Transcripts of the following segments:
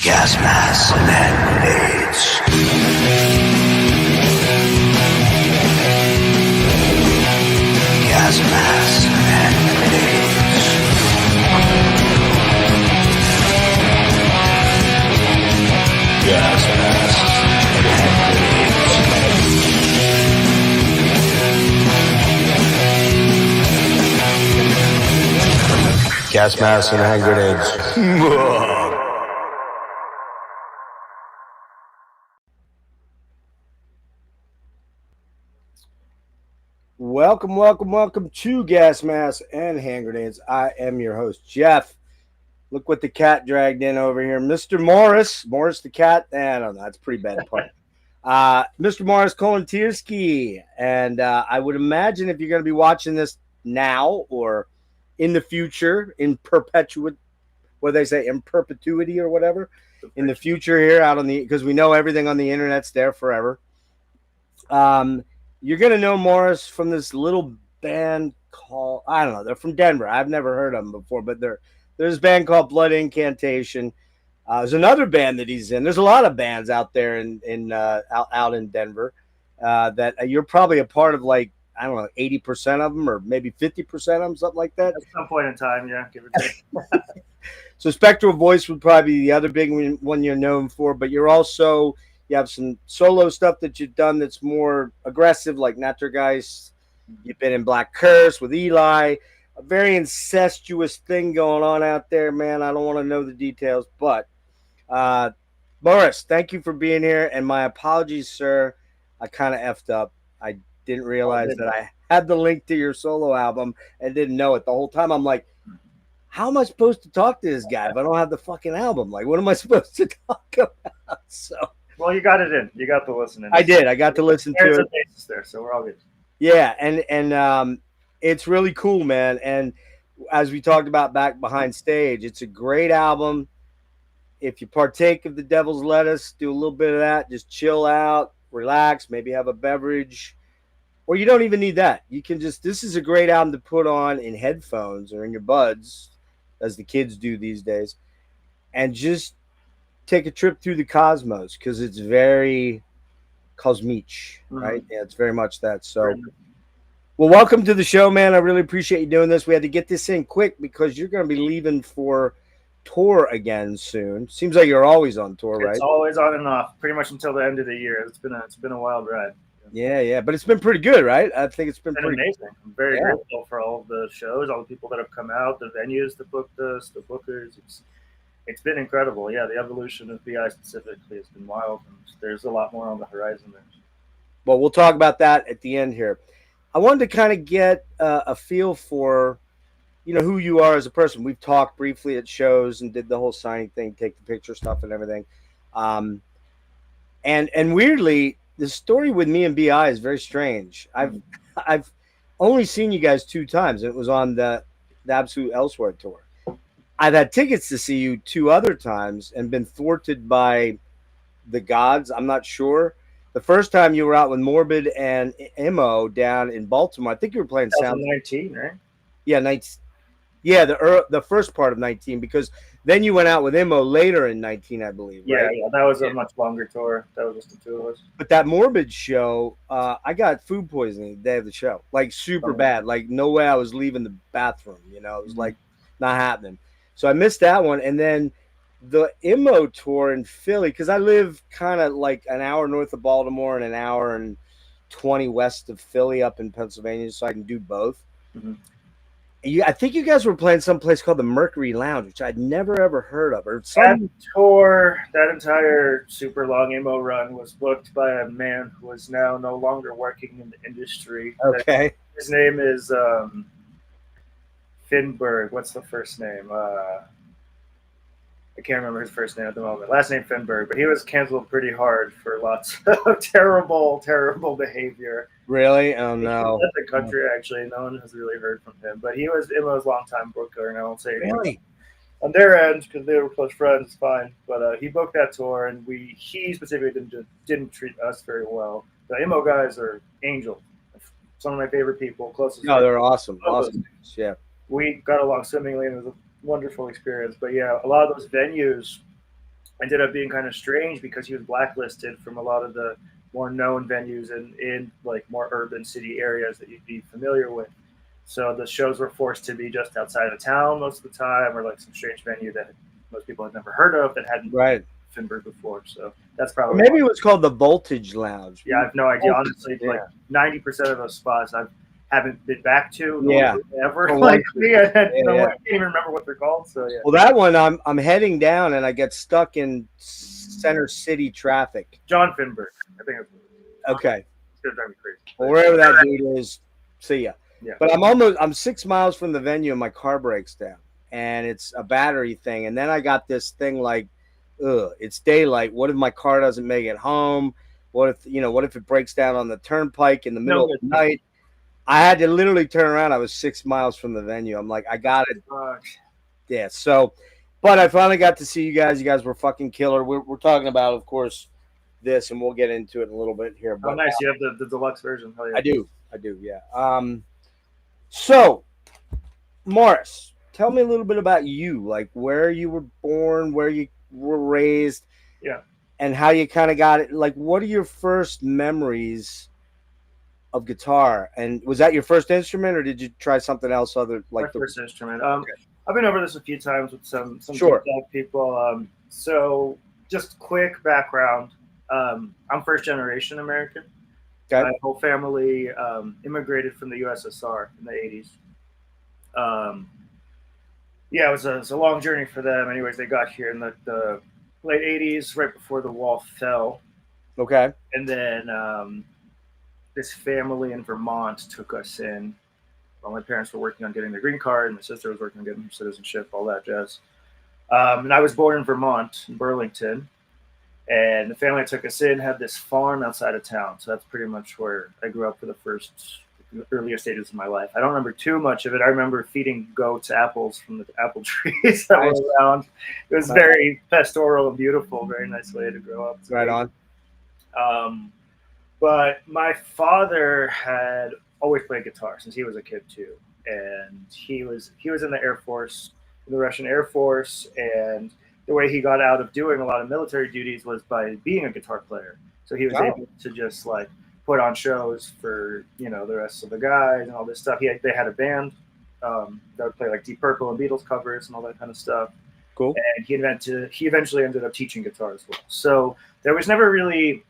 gas masks and hand grenades. Gas masks and hand grenades. Gas masks and hand grenades. Gas masks and hand grenades. Welcome to Gas Masks and Hand Grenades. I am your host, Jeff. Look what the cat dragged in over here. Mr. Morris the cat. I don't know. That's a pretty bad part. Mr. Morris Kolontyrsky. And I would imagine if you're going to be watching this now or in the future, in perpetuity or whatever, in the future here out on the, because we know everything on the internet's there forever. You're going to know Morris from this little band called, I don't know, they're from Denver. I've never heard of them before, but there's a band called Blood Incantation. There's another band that he's in. There's a lot of bands out there out in Denver that you're probably a part of, like, I don't know, 80% of them or maybe 50% of them, something like that. At some point in time, yeah, give or take. So Spectral Voice would probably be the other big one you're known for, but you have some solo stuff that you've done that's more aggressive, like Natürgeist. You've been in Black Curse with Eli. A very incestuous thing going on out there, man. I don't want to know the details, but Morris, thank you for being here. And my apologies, sir. I kind of effed up. I didn't realize that I had the link to your solo album and didn't know it. The whole time I'm like, how am I supposed to talk to this guy if I don't have the fucking album? Like, what am I supposed to talk about? So... Well, you got it in. You got to listen in. I did. I got to listen to it. There's a basis there, so we're all good. Yeah, and it's really cool, man. And as we talked about back behind stage, it's a great album. If you partake of the Devil's Lettuce, do a little bit of that. Just chill out, relax, maybe have a beverage. Or you don't even need that. You can just, this is a great album to put on in headphones or in your buds, as the kids do these days, and just take a trip through the cosmos, because it's very cosmic, right? Yeah, it's very much that. So, well, welcome to the show, man. I really appreciate you doing this. We had to get this in quick because you're going to be leaving for tour again soon. Seems like you're always on tour, right? It's always on and off, pretty much until the end of the year. It's been a wild ride. Yeah, but it's been pretty good, right? I think it's been pretty amazing. I'm very grateful for all of the shows, all the people that have come out, the venues that booked us, the bookers. It's been incredible. Yeah, the evolution of BI specifically has been wild, and there's a lot more on the horizon there. Well, we'll talk about that at the end here. I wanted to kind of get a feel for, who you are as a person. We've talked briefly at shows and did the whole signing thing, take the picture stuff and everything. And weirdly, the story with me and BI is very strange. I've only seen you guys 2 times. It was on the Absolute Elsewhere tour. I've had tickets to see you 2 other times and been thwarted by the gods. I'm not sure. The first time you were out with Morbid and Emo down in Baltimore. I think you were playing 2019, right? Yeah, yeah, the first part of 19, because then you went out with Emo later in 19, I believe. Right? Yeah, that was a much longer tour. That was just the 2 of us. But that Morbid show, I got food poisoning the day of the show, like super bad. Like no way I was leaving the bathroom. It was like not happening. So I missed that one. And then the Emo tour in Philly, because I live kind of like an hour north of Baltimore and an hour and 20 west of Philly up in Pennsylvania, so I can do both. Mm-hmm. I think you guys were playing some place called the Mercury Lounge, which I'd never, ever heard of. That tour, that entire super long Emo run was booked by a man who is now no longer working in the industry. Okay. His name is... Finberg. What's the first name? I can't remember his first name at the moment. Last name Finberg, but he was canceled pretty hard for lots of terrible behavior. Really? Oh no. He left the country, actually. No one has really heard from him, but he was Emo's longtime booker, and I won't say really on their end because they were close friends. Fine, but he booked that tour, and he specifically didn't treat us very well. The Emo guys are angels. Some of my favorite people, closest. No, they're awesome. Awesome. Yeah. We got along swimmingly, and it was a wonderful experience. But yeah, a lot of those venues, ended up being kind of strange because he was blacklisted from a lot of the more known venues in like more urban city areas that you'd be familiar with. So the shows were forced to be just outside of town most of the time, or like some strange venue that most people had never heard of that hadn't been Right. Finberg before. So that's Or probably maybe why. it was called the Voltage Lounge. Yeah, I have no idea. Honestly, Yeah. like 90% of those spots I haven't been back to, Yeah. ever. Oh, Like me, I yeah. can't even remember what they're called. So yeah. Well, that one I'm heading down and I get stuck in Center City traffic. John Finberg, I think it's Okay. gonna drive me crazy. Well, wherever that dude is, see ya. Yeah. But I'm 6 miles from the venue and my car breaks down, and it's a battery thing. And then I got this thing like, it's daylight. What if my car doesn't make it home? What if it breaks down on the turnpike in the middle of the night? I had to literally turn around. I was 6 miles from the venue. I'm like, I got it. Yeah. So, but I finally got to see you guys. You guys were fucking killer. We're talking about, of course, this, and we'll get into it in a little bit here. But, oh, nice. You have the deluxe version. Hell yeah. I do. Yeah. So, Morris, tell me a little bit about you, like where you were born, where you were raised, Yeah, and how you kind of got it. Like, what are your first memories of guitar? And was that your first instrument, or did you try something else other like my first instrument. I've been over this a few times with some Sure. people. So just quick background. I'm first generation American. Okay. My whole family immigrated from the USSR in the 80s. Yeah, it was a long journey for them. Anyways, they got here in the late 80s, right before the wall fell. Okay. And then this family in Vermont took us in while my parents were working on getting their green card, and my sister was working on getting her citizenship, all that jazz. And I was born in Vermont, in Burlington. And the family that took us in had this farm outside of town. So that's pretty much where I grew up for the earlier stages of my life. I don't remember too much of it. I remember feeding goats apples from the apple trees that were around. It was very pastoral and beautiful, very nice way to grow up. Right on. But my father had always played guitar since he was a kid too. And he was in the Air Force, in the Russian Air Force, and the way he got out of doing a lot of military duties was by being a guitar player. So he was able to just like put on shows for the rest of the guys and all this stuff. They had a band that would play like Deep Purple and Beatles covers and all that kind of stuff. Cool. And he eventually ended up teaching guitar as well. So there was never really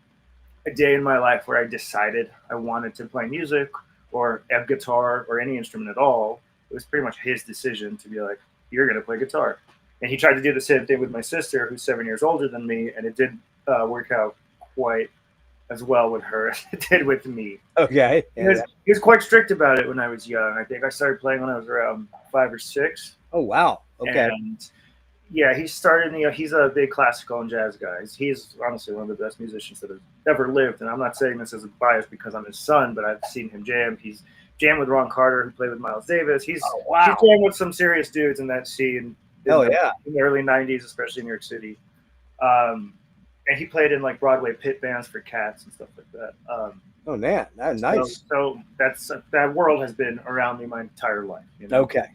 a day in my life where I decided I wanted to play music or a guitar or any instrument at all. It was pretty much his decision to be like, you're going to play guitar. And he tried to do the same thing with my sister, who's 7 years older than me, and it did work out quite as well with her as it did with me. Okay. Yeah. He was quite strict about it when I was young. I think I started playing when I was around 5 or 6. Oh, wow. Okay. And yeah, he started, he's a big classical and jazz guy. He's honestly one of the best musicians that has ever lived. And I'm not saying this as a bias because I'm his son, but I've seen him jam. He's jammed with Ron Carter, who played with Miles Davis. He's jammed with some serious dudes in that scene. In the early 90s, especially in New York City. And he played in like Broadway pit bands for Cats and stuff like that. Oh man, that's nice. So that world has been around me my entire life. Okay.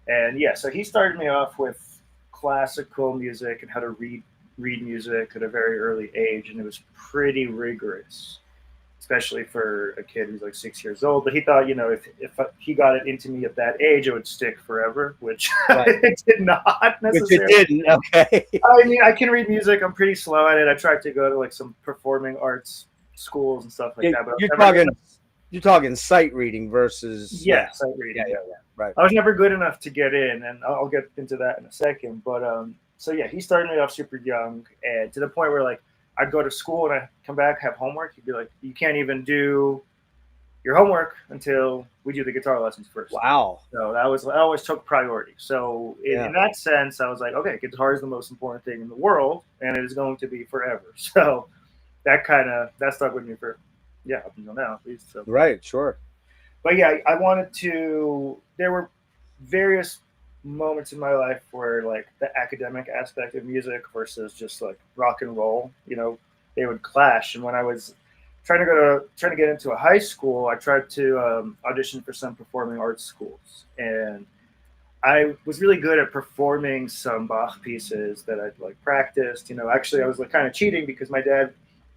And yeah, so he started me off with classical music and how to read music at a very early age, and it was pretty rigorous, especially for a kid who's like 6 years old. But he thought, if he got it into me at that age, it would stick forever, which it did not necessarily. Which it didn't. Okay. I mean, I can read music. I'm pretty slow at it. I tried to go to like some performing arts schools and stuff like that. But you're talking sight reading versus sight reading. Yeah. Right. I was never good enough to get in, and I'll get into that in a second. But so yeah, he started me off super young, and to the point where like I'd go to school and I'd come back, have homework. He'd be like, you can't even do your homework until we do the guitar lessons first. Wow. So that always took priority. So in that sense, I was like, okay, guitar is the most important thing in the world, and it is going to be forever. So that stuck with me for, up until now at least. So. Right, sure. But yeah, there were various moments in my life where like the academic aspect of music versus just like rock and roll, they would clash. And when I was trying to get into a high school, I tried to audition for some performing arts schools, and I was really good at performing some Bach pieces that I'd like practiced. Actually, I was like kind of cheating because my dad,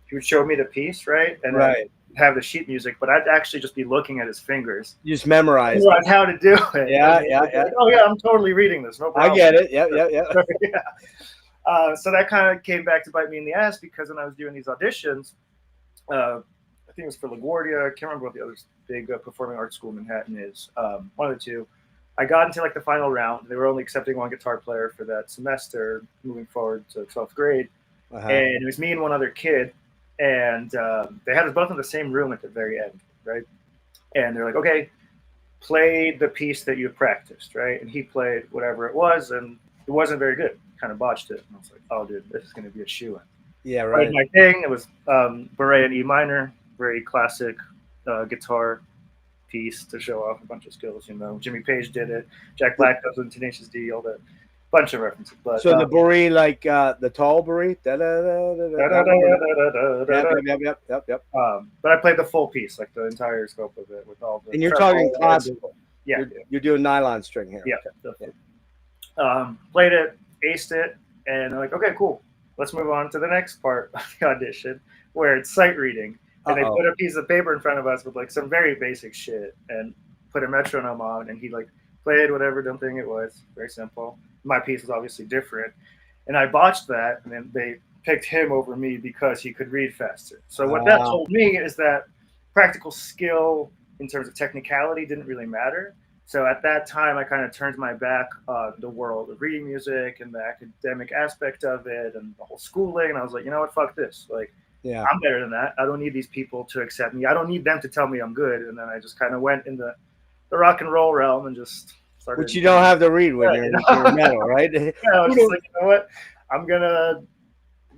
he would show me the piece, right, and then have the sheet music, but I'd actually just be looking at his fingers. You just memorized how to do it. Yeah. Like, oh yeah, I'm totally reading this. No problem. I get it. Yeah. So that kind of came back to bite me in the ass because when I was doing these auditions, I think it was for LaGuardia. I can't remember what the other big performing arts school in Manhattan is. One of the two. I got into like the final round. They were only accepting one guitar player for that semester, moving forward to 12th grade, and it was me and one other kid. And they had us both in the same room at the very end, right? And they're like, okay, play the piece that you practiced, right? And he played whatever it was, and it wasn't very good. Kind of botched it. And I was like, oh, dude, this is going to be a shoo-in. Yeah, right. My thing, it was Beret in E minor, very classic guitar piece to show off a bunch of skills. Jimmy Page did it. Jack Black does it, Tenacious D, all that. Bunch of references. But so the Bourrée, like the tall Bourrée. Yep. But I played the full piece, like the entire scope of it with all the. And you're talking classical. Yeah, you're doing nylon string here. Yeah. Played it, aced it, and they're like, okay, cool. Let's move on to the next part of the audition, where it's sight reading. And they put a piece of paper in front of us with like some very basic shit and put a metronome on, and he like played whatever dumb thing it was. Very simple. My piece was obviously different, and I botched that, and then they picked him over me because he could read faster. So what that told me is that practical skill in terms of technicality didn't really matter. So at that time, I kind of turned my back on the world of reading music and the academic aspect of it and the whole schooling. And I was like, you know what, fuck this. Like, I'm better than that. I don't need these people to accept me. I don't need them to tell me I'm good. And then I just kind of went in the rock and roll realm and just started. Which you don't have to read when you're in metal, right? I was just like, you know what? I'm going to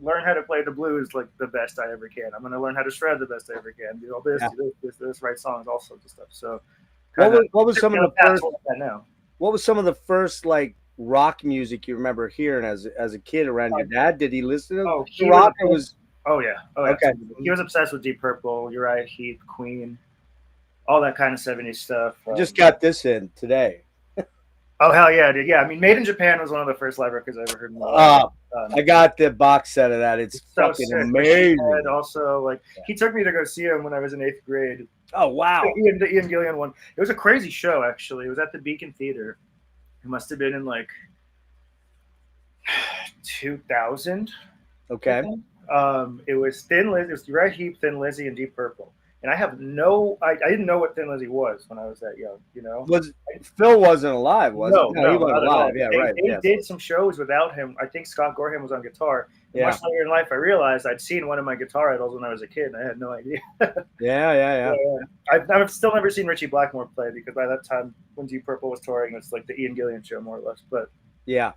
learn how to play the blues like the best I ever can. I'm going to learn how to shred the best I ever can. Do all this, do this, write songs, all sorts of stuff. So what was some of the first? What was some of the first like rock music you remember hearing as a kid around your dad? Did he listen to rock? Okay. He was obsessed with Deep Purple, Uriah Heep, Queen, all that kind of 70s stuff. Just got this in today. Oh hell yeah, dude! Yeah, I mean, Made in Japan was one of the first live records I ever heard. I got the box set of that. It's fucking so amazing. And also, like, he took me to go see him when I was in 8th grade. Oh wow! The Ian Gillan one. It was a crazy show, actually. It was at the Beacon Theater. It must have been in like 2000. Okay. It was Thin Lizzy. It was Uriah Heep, Thin Lizzy, and Deep Purple. And I have I didn't know what Thin Lizzy was when I was that young, Phil wasn't alive, was he? No, he wasn't alive. Yeah, right. They did some shows without him. I think Scott Gorham was on guitar. Much later in life, I realized I'd seen one of my guitar idols when I was a kid, and I had no idea. Yeah. I've still never seen Richie Blackmore play because by that time, when Deep Purple was touring, it's like the Ian Gillan show, more or less. But yeah,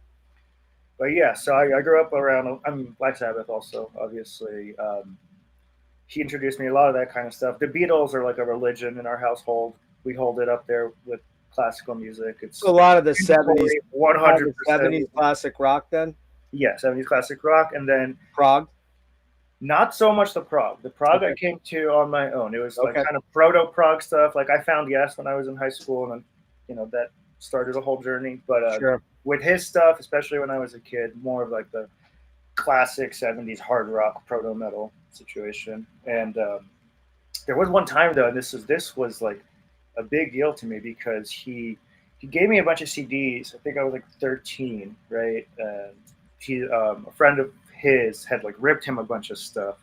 so I grew up around. Black Sabbath also, obviously. He introduced me to a lot of that kind of stuff. The Beatles are like a religion in our household. We hold it up there with classical music. It's a lot of the 70s, 100% 70s classic rock then? Yeah, 70s classic rock. And then prog? Not so much the prog. The prog I came to on my own. It was like kind of proto-prog stuff. Like I found Yes when I was in high school, and then, that started a whole journey. But with his stuff, especially when I was a kid, more of like the classic 70s hard rock proto-metal situation. And there was one time though, and this was like a big deal to me because he gave me a bunch of CDs. I think I was like 13, right? And he a friend of his had like ripped him a bunch of stuff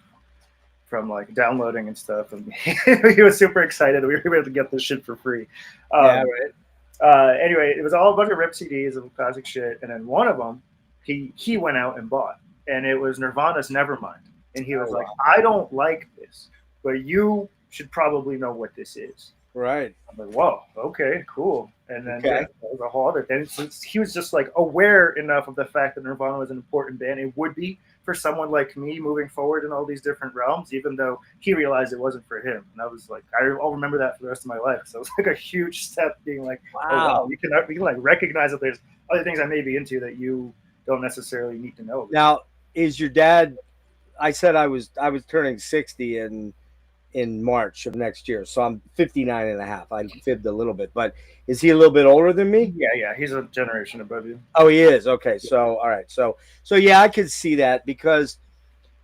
from like downloading and stuff, and he was super excited that we were able to get this shit for free. Anyway, it was all a bunch of ripped CDs of classic shit, and then one of them he went out and bought, and it was Nirvana's Nevermind. And he was like, I don't like this, but you should probably know what this is. Right. I'm like, whoa, okay, cool. And then that was a whole other thing. So he was just like aware enough of the fact that Nirvana was an important band. It would be for someone like me moving forward in all these different realms, even though he realized it wasn't for him. And I was like, I'll remember that for the rest of my life. So it was like a huge step being like, wow, you can like recognize that there's other things I may be into that you don't necessarily need to know. Now, is your dad... I said I was turning 60, and in March of next year. So I'm 59 and a half. I fibbed a little bit, but is he a little bit older than me? Yeah. He's a generation above you. Oh, he is. Okay. So, all right. So yeah, I could see that because,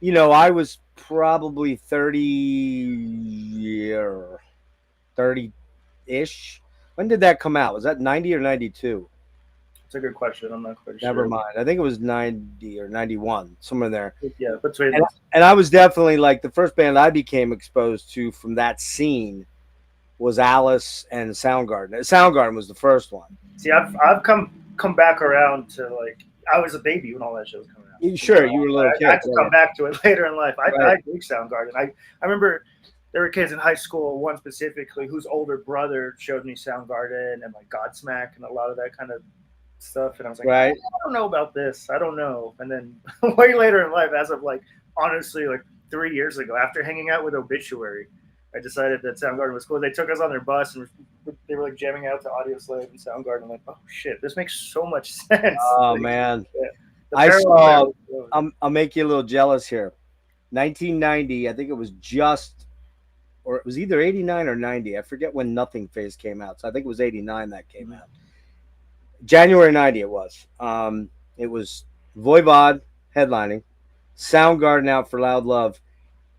I was probably 30-ish. When did that come out? Was that 90 or 92? It's a good question. I'm not quite Never sure. mind. I think it was 90 or 91, somewhere there. Yeah, between And I was definitely like the first band I became exposed to from that scene was Alice and Soundgarden. Soundgarden was the first one. see, I've come back around to like I was a baby when all that shit was coming out. Sure, you were a little kid. I had to come back to it later in life. I Right. dig Soundgarden. I remember there were kids in high school, one specifically, whose older brother showed me Soundgarden and like Godsmack and a lot of that kind of stuff. And I was like, Right. I don't know about this. I don't know. And then way later in life, as of like honestly like 3 years ago, after hanging out with Obituary, I decided that Soundgarden was cool. They took us on their bus and they were like jamming out to Audio Slave and Soundgarden. I'm like, oh shit, this makes so much sense. Oh Like, man. the I parallel saw. I'll make you a little jealous here. 1990. I think it was or it was either 89 or 90. I forget when Nothing Phase came out. So I think it was 89 that came out. January 90 it was. It was Voivod headlining, Soundgarden out for Loud Love,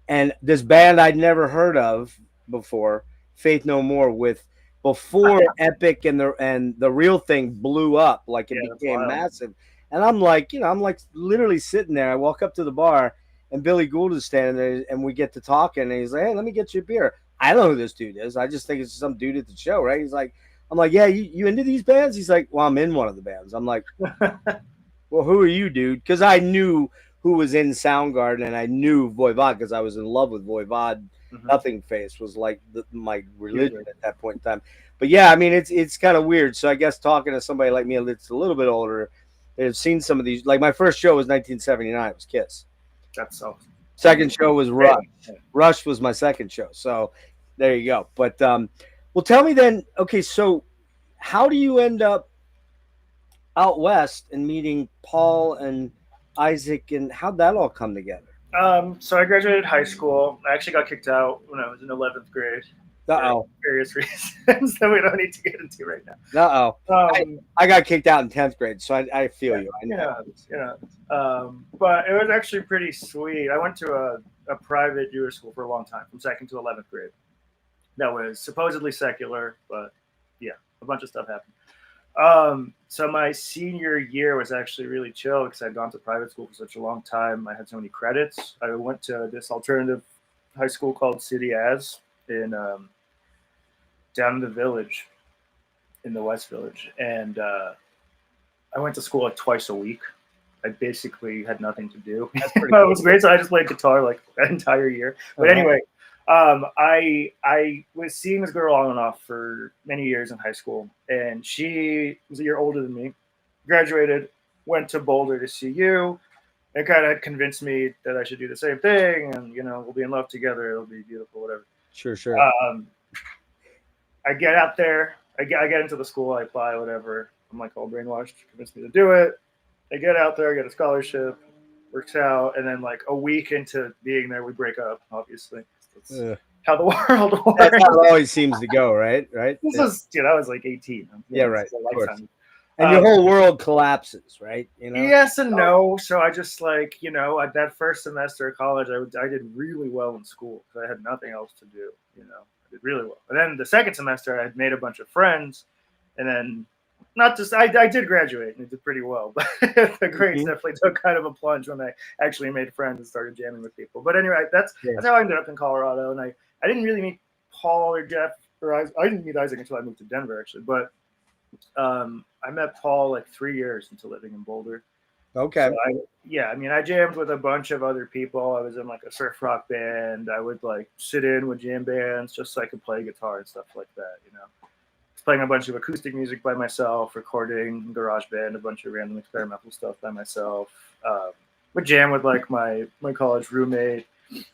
and this band I'd never heard of before, Faith No More, with before Epic and the Real Thing blew up, like it became massive. And I'm like, I'm like literally sitting there. I walk up to the bar and Billy Gould is standing there and we get to talking and he's like, hey, let me get you a beer. I don't know who this dude is. I just think it's some dude at the show, right? He's like, I'm like, yeah, you into these bands? He's like, well, I'm in one of the bands. I'm like, well, who are you, dude? Because I knew who was in Soundgarden and I knew Voivod because I was in love with Voivod. Nothing Face was like my religion at that point in time. But yeah, I mean, it's kind of weird. So I guess talking to somebody like me that's a little bit older, they've seen some of these. Like my first show was 1979. It was Kiss. That's awesome. Second show was Rush. Rush was my second show. So there you go. But well, tell me then. Okay, so how do you end up out west and meeting Paul and Isaac, and how'd that all come together? So I graduated high school. I actually got kicked out when I was in 11th grade. Uh-oh. For various reasons that we don't need to get into right now. Uh-oh. I got kicked out in 10th grade, so I feel you. I know. But it was actually pretty sweet. I went to a private Jewish school for a long time, from 2nd to 11th grade. That was supposedly secular, but yeah, a bunch of stuff happened. So my senior year was actually really chill because I'd gone to private school for such a long time. I had so many credits. I went to this alternative high school called City As in down in the village, in the West Village. And I went to school like twice a week. I basically had nothing to do. That's pretty cool. It was great. So I just played guitar like that entire year. But anyway, I was seeing this girl on and off for many years in high school, and she was a year older than me, graduated, went to Boulder to see you, and kind of convinced me that I should do the same thing, and, we'll be in love together, it'll be beautiful, whatever. Sure. I get out there, I get into the school, I apply, whatever. I'm like all brainwashed, convinced me to do it. I get out there, I get a scholarship, works out, and then like a week into being there, we break up, obviously. That's how the world works. That's how it always seems to go, right? This was, I was like 18. Yeah, right. And your whole world collapses, right? Yes and no. So I just like, at that first semester of college, I did really well in school because I had nothing else to do. I did really well. But then the second semester, I had made a bunch of friends, and then I did graduate and I did pretty well, but the grades definitely took kind of a plunge when I actually made friends and started jamming with people. But anyway, that's how I ended up in Colorado. And I didn't really meet Paul or Jeff, or I didn't meet Isaac until I moved to Denver, actually. But I met Paul like 3 years into living in Boulder. Okay. So I jammed with a bunch of other people. I was in like a surf rock band. I would like sit in with jam bands just so I could play guitar and stuff like that, Playing a bunch of acoustic music by myself, recording GarageBand, a bunch of random experimental stuff by myself. Would jam with like my college roommate.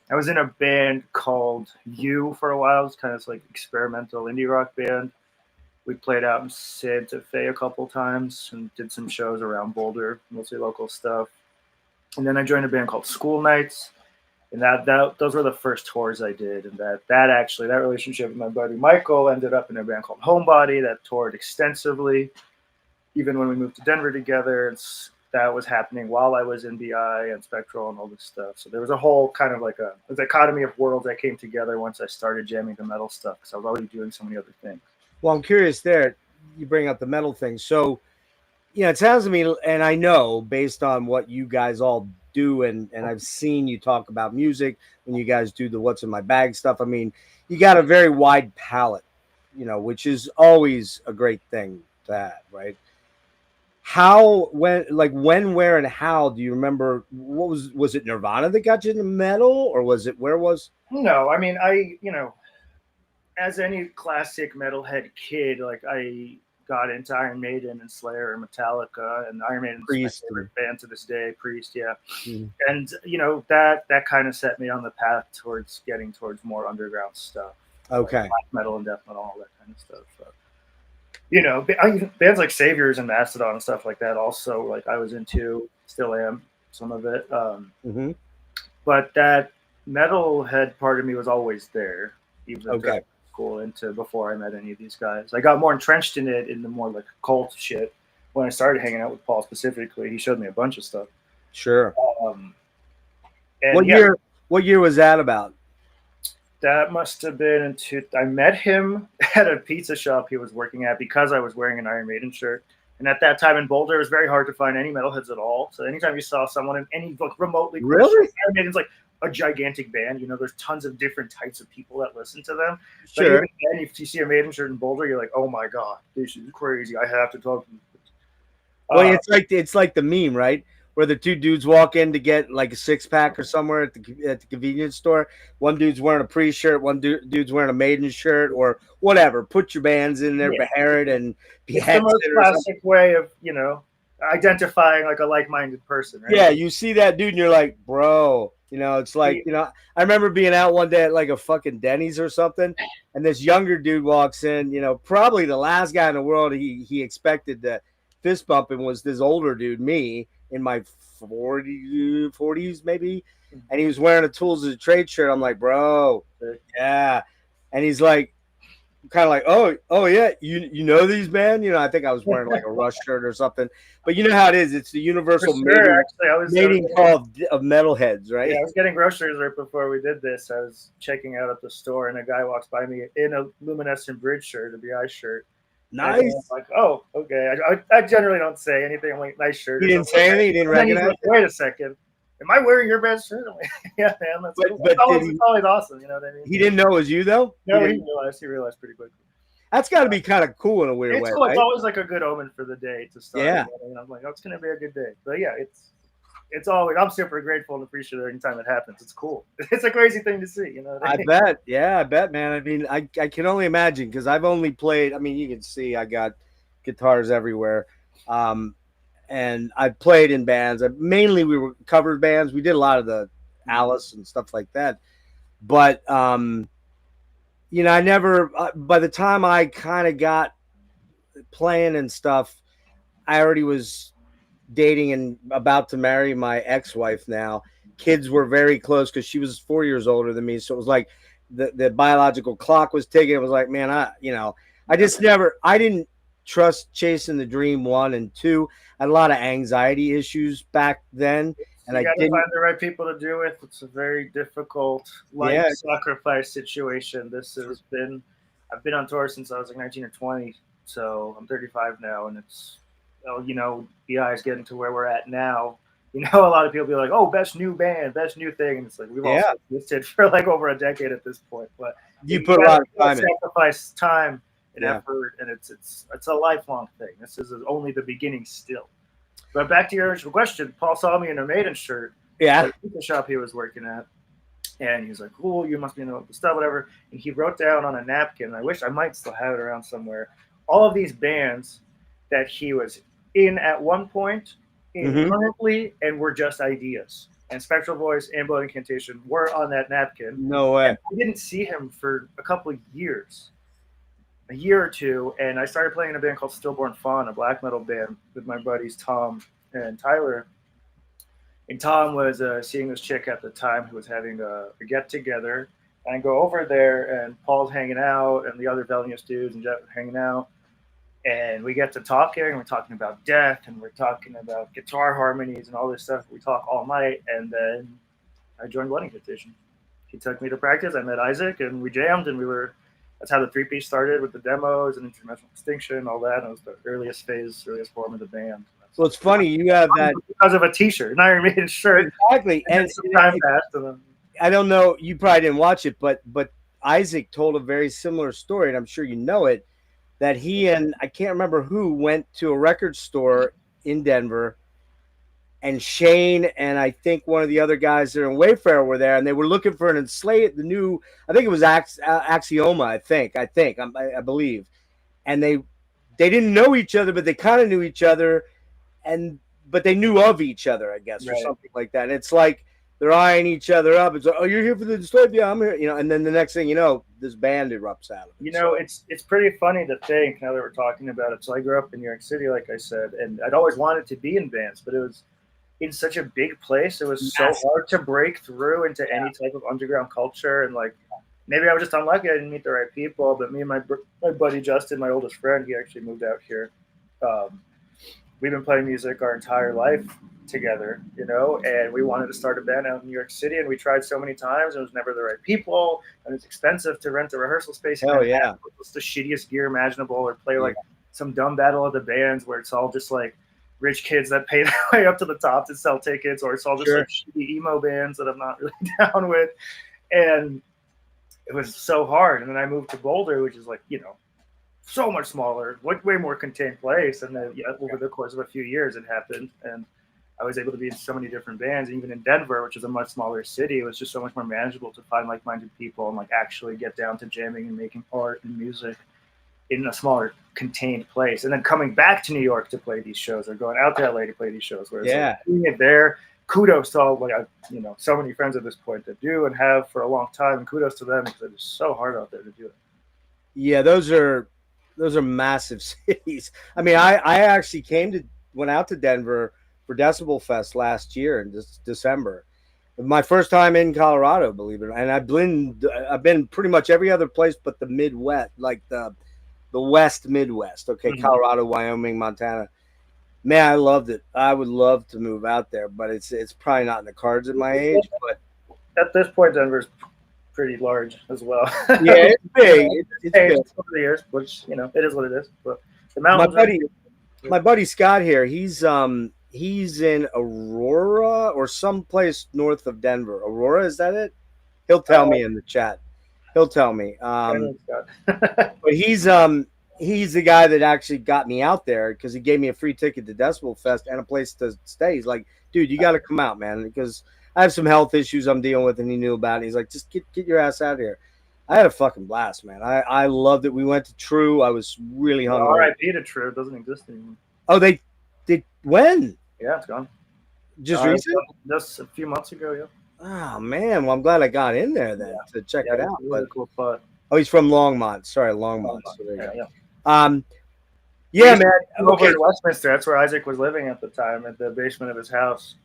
I was in a band called You for a while. It's kind of like experimental indie rock band. We played out in Santa Fe a couple times and did some shows around Boulder, mostly local stuff. And then I joined a band called School Nights. And those were the first tours I did, and that relationship with my buddy Michael ended up in a band called Homebody that toured extensively. Even when we moved to Denver together, that was happening while I was in BI and Spectral and all this stuff. So there was a whole kind of like a dichotomy of worlds that came together once I started jamming the metal stuff, because I was already doing so many other things. Well, I'm curious there. You bring up the metal thing. So, it sounds to me, and I know based on what you guys all do, and I've seen you talk about music when you guys do the What's in My Bag stuff. I mean, you got a very wide palette, which is always a great thing to have, right? How, when, where, and how do you remember? What was it Nirvana that got you into metal, or where was? No, I mean, as any classic metalhead kid, like I got into Iron Maiden and Slayer and Metallica, and Iron Maiden's my favorite band to this day, Priest, yeah. Mm-hmm. And that kind of set me on the path towards getting towards more underground stuff. Okay. Like black metal and death metal, all that kind of stuff. Bands like Saviors and Mastodon and stuff like that also, like I was into, still am, some of it. Mm-hmm. But that metalhead part of me was always there, even okay. School into before I met any of these guys. I got more entrenched in it, in the more like cult shit, when I started hanging out with Paul specifically. He showed me a bunch of stuff. Sure. What year was that about? That must have been I met him at a pizza shop he was working at because I was wearing an Iron Maiden shirt. And at that time in Boulder, it was very hard to find any metalheads at all. So anytime you saw someone in any remotely really Iron Maiden's like a gigantic band, there's tons of different types of people that listen to them. Sure. But even then, if you see a Maiden shirt in Boulder, you're like, oh my god, this is crazy. I have to talk to you. Well, it's like the meme, right? Where the two dudes walk in to get like a 6-pack or somewhere at the convenience store. One dude's wearing a Priest shirt, one dude's wearing a Maiden shirt, or whatever. Put your bands in there, Beherit and Beherit. It's the most classic way of identifying like a like-minded person, right? Yeah, you see that dude and you're like, bro. It's like, I remember being out one day at like a fucking Denny's or something, and this younger dude walks in, probably the last guy in the world he expected to fist bump him was this older dude, me, in my 40s maybe, and he was wearing a Tools of the Trade shirt. I'm like, bro, yeah. And he's like, kind of like, oh yeah, you know these, man. I think I was wearing like a Rush shirt or something, but you know how it is. It's the universal mating call of metalheads, right? Yeah, I was getting groceries right before we did this. I was checking out at the store, and a guy walks by me in a Luminescent Bridge shirt, a BI shirt. Nice. I'm like, oh, okay. I generally don't say anything. I'm like, nice shirt. You didn't say anything. You didn't recognize. Like, wait a second. Am I wearing your best shirt? I'm like, yeah, man. That's always awesome. You know what I mean? He didn't know it was you, though? No, he realized pretty quickly. That's got to be kind of cool in a weird way. Cool. Right? It's always like a good omen for the day to start. Yeah. And I'm like, oh, it's going to be a good day. But yeah, it's always, I'm super grateful and appreciative anytime it happens. It's cool. It's a crazy thing to see, I bet. Yeah, I bet, man. I mean, I can only imagine, because I've only played, you can see I got guitars everywhere. And I played in bands. Mainly we were cover bands. We did a lot of the Alice and stuff like that. But, I never, by the time I kind of got playing and stuff, I already was dating and about to marry my ex-wife now. Kids were very close because she was 4 years older than me. So it was like the biological clock was ticking. It was like, man, I didn't trust chasing the dream, 1 and 2. I had a lot of anxiety issues back then. And you gotta find the right people to do it. It's a very difficult life sacrifice situation. I've been on tour since I was like 19 or 20. So I'm 35 now, and it's, BI is getting to where we're at now. A lot of people be like, oh, best new band, best new thing. And it's like, we've all existed for like over a decade at this point. But you put a lot of time in. Sacrifice time and effort, and it's a lifelong thing. This is only the beginning still. But back to your original question, Paul saw me in a Maiden shirt. Yeah. At the shop he was working at. And he was like, cool, you must be the stuff, whatever. And he wrote down on a napkin, I wish I might still have it around somewhere, all of these bands that he was in at one point, currently, and were just ideas. And Spectral Voice and Blood Incantation were on that napkin. No way. And I didn't see him for a couple of years. A year or two, and I started playing in a band called Still Born Fawn, a black metal band with my buddies Tom and Tyler. And Tom was seeing this chick at the time who was having a get together. And I go over there, and Paul's hanging out, and the other Vilnius dudes and Jeff are hanging out. And we get to talking, and we're talking about death, and we're talking about guitar harmonies and all this stuff. We talk all night, and then I joined Blood Incantation. He took me to practice. I met Isaac, and we jammed, and that's how the three-piece started with the demos and Interdimensional Extinction, all that. And it was the earliest form of the band. Well, it's funny you have that because of a T-shirt, an Iron Maiden shirt. Exactly, and some time passed, and then I don't know. You probably didn't watch it, but Isaac told a very similar story, and I'm sure you know it. That he and I can't remember who went to a record store in Denver, and Shane and I think one of the other guys there in Wayfarer were there, and they were looking for an enslaved, I think it was Axioma, I believe, and they didn't know each other, but they kind of knew each other, but they knew of each other, I guess, or something like that. And it's like they're eyeing each other up. It's like, oh, you're here for the enslaved? Yeah, I'm here. And then the next thing you know, this band erupts out of it. It's pretty funny to think now that we're talking about it. So I grew up in New York City, like I said, and I'd always wanted to be in bands, but it was in such a big place. It was so hard to break through into any type of underground culture. And like, maybe I was just unlucky. I didn't meet the right people, but me and my buddy Justin, my oldest friend, he actually moved out here. We've been playing music our entire life together, and we wanted to start a band out in New York City, and we tried so many times, and it was never the right people, and it's expensive to rent a rehearsal space. Hell yeah. It's the shittiest gear imaginable, or play like some dumb battle of the bands where it's all just like rich kids that pay their way up to the top to sell tickets, or it's all just like shitty emo bands that I'm not really down with. And it was so hard. And then I moved to Boulder, which is like, so much smaller, way more contained place. And then over the course of a few years, it happened. And I was able to be in so many different bands, even in Denver, which is a much smaller city. It was just so much more manageable to find like-minded people and like actually get down to jamming and making art and music in a smaller contained place. And then coming back to New York to play these shows, or going out to LA to play these shows, where it's like doing it there. Kudos to all, so many friends at this point that do and have for a long time, and kudos to them, because it is so hard out there to do it. Yeah, those are massive cities. I mean, I actually went out to Denver for Decibel Fest last year in December. My first time in Colorado, believe it or not. And I've been pretty much every other place but the Midwest, like the West Midwest. Okay, mm-hmm. Colorado, Wyoming, Montana. Man, I loved it. I would love to move out there, but it's probably not in the cards at my age. But at this point, Denver's pretty large as well. Yeah, it's big. It's big over the years, which it is what it is. But the mountains. My buddy Scott here. He's in Aurora or someplace north of Denver. Aurora, is that it? He'll tell me in the chat. He'll tell me. But he's the guy that actually got me out there, because he gave me a free ticket to Decibel Fest and a place to stay. He's like, dude, you got to come out, man, because I have some health issues I'm dealing with, and he knew about it. He's like, just get your ass out of here. I had a fucking blast, man. I loved it. We went to True. I was really hungry. R.I.P. to True. It doesn't exist anymore. Oh, they when? Yeah, it's gone. Just recent? Just a few months ago, yeah. Oh, man. Well, I'm glad I got in there then to check it out. Really cool spot. Oh, he's from Longmont. Sorry, Longmont. So man. Over in Westminster. That's where Isaac was living at the time, at the basement of his house.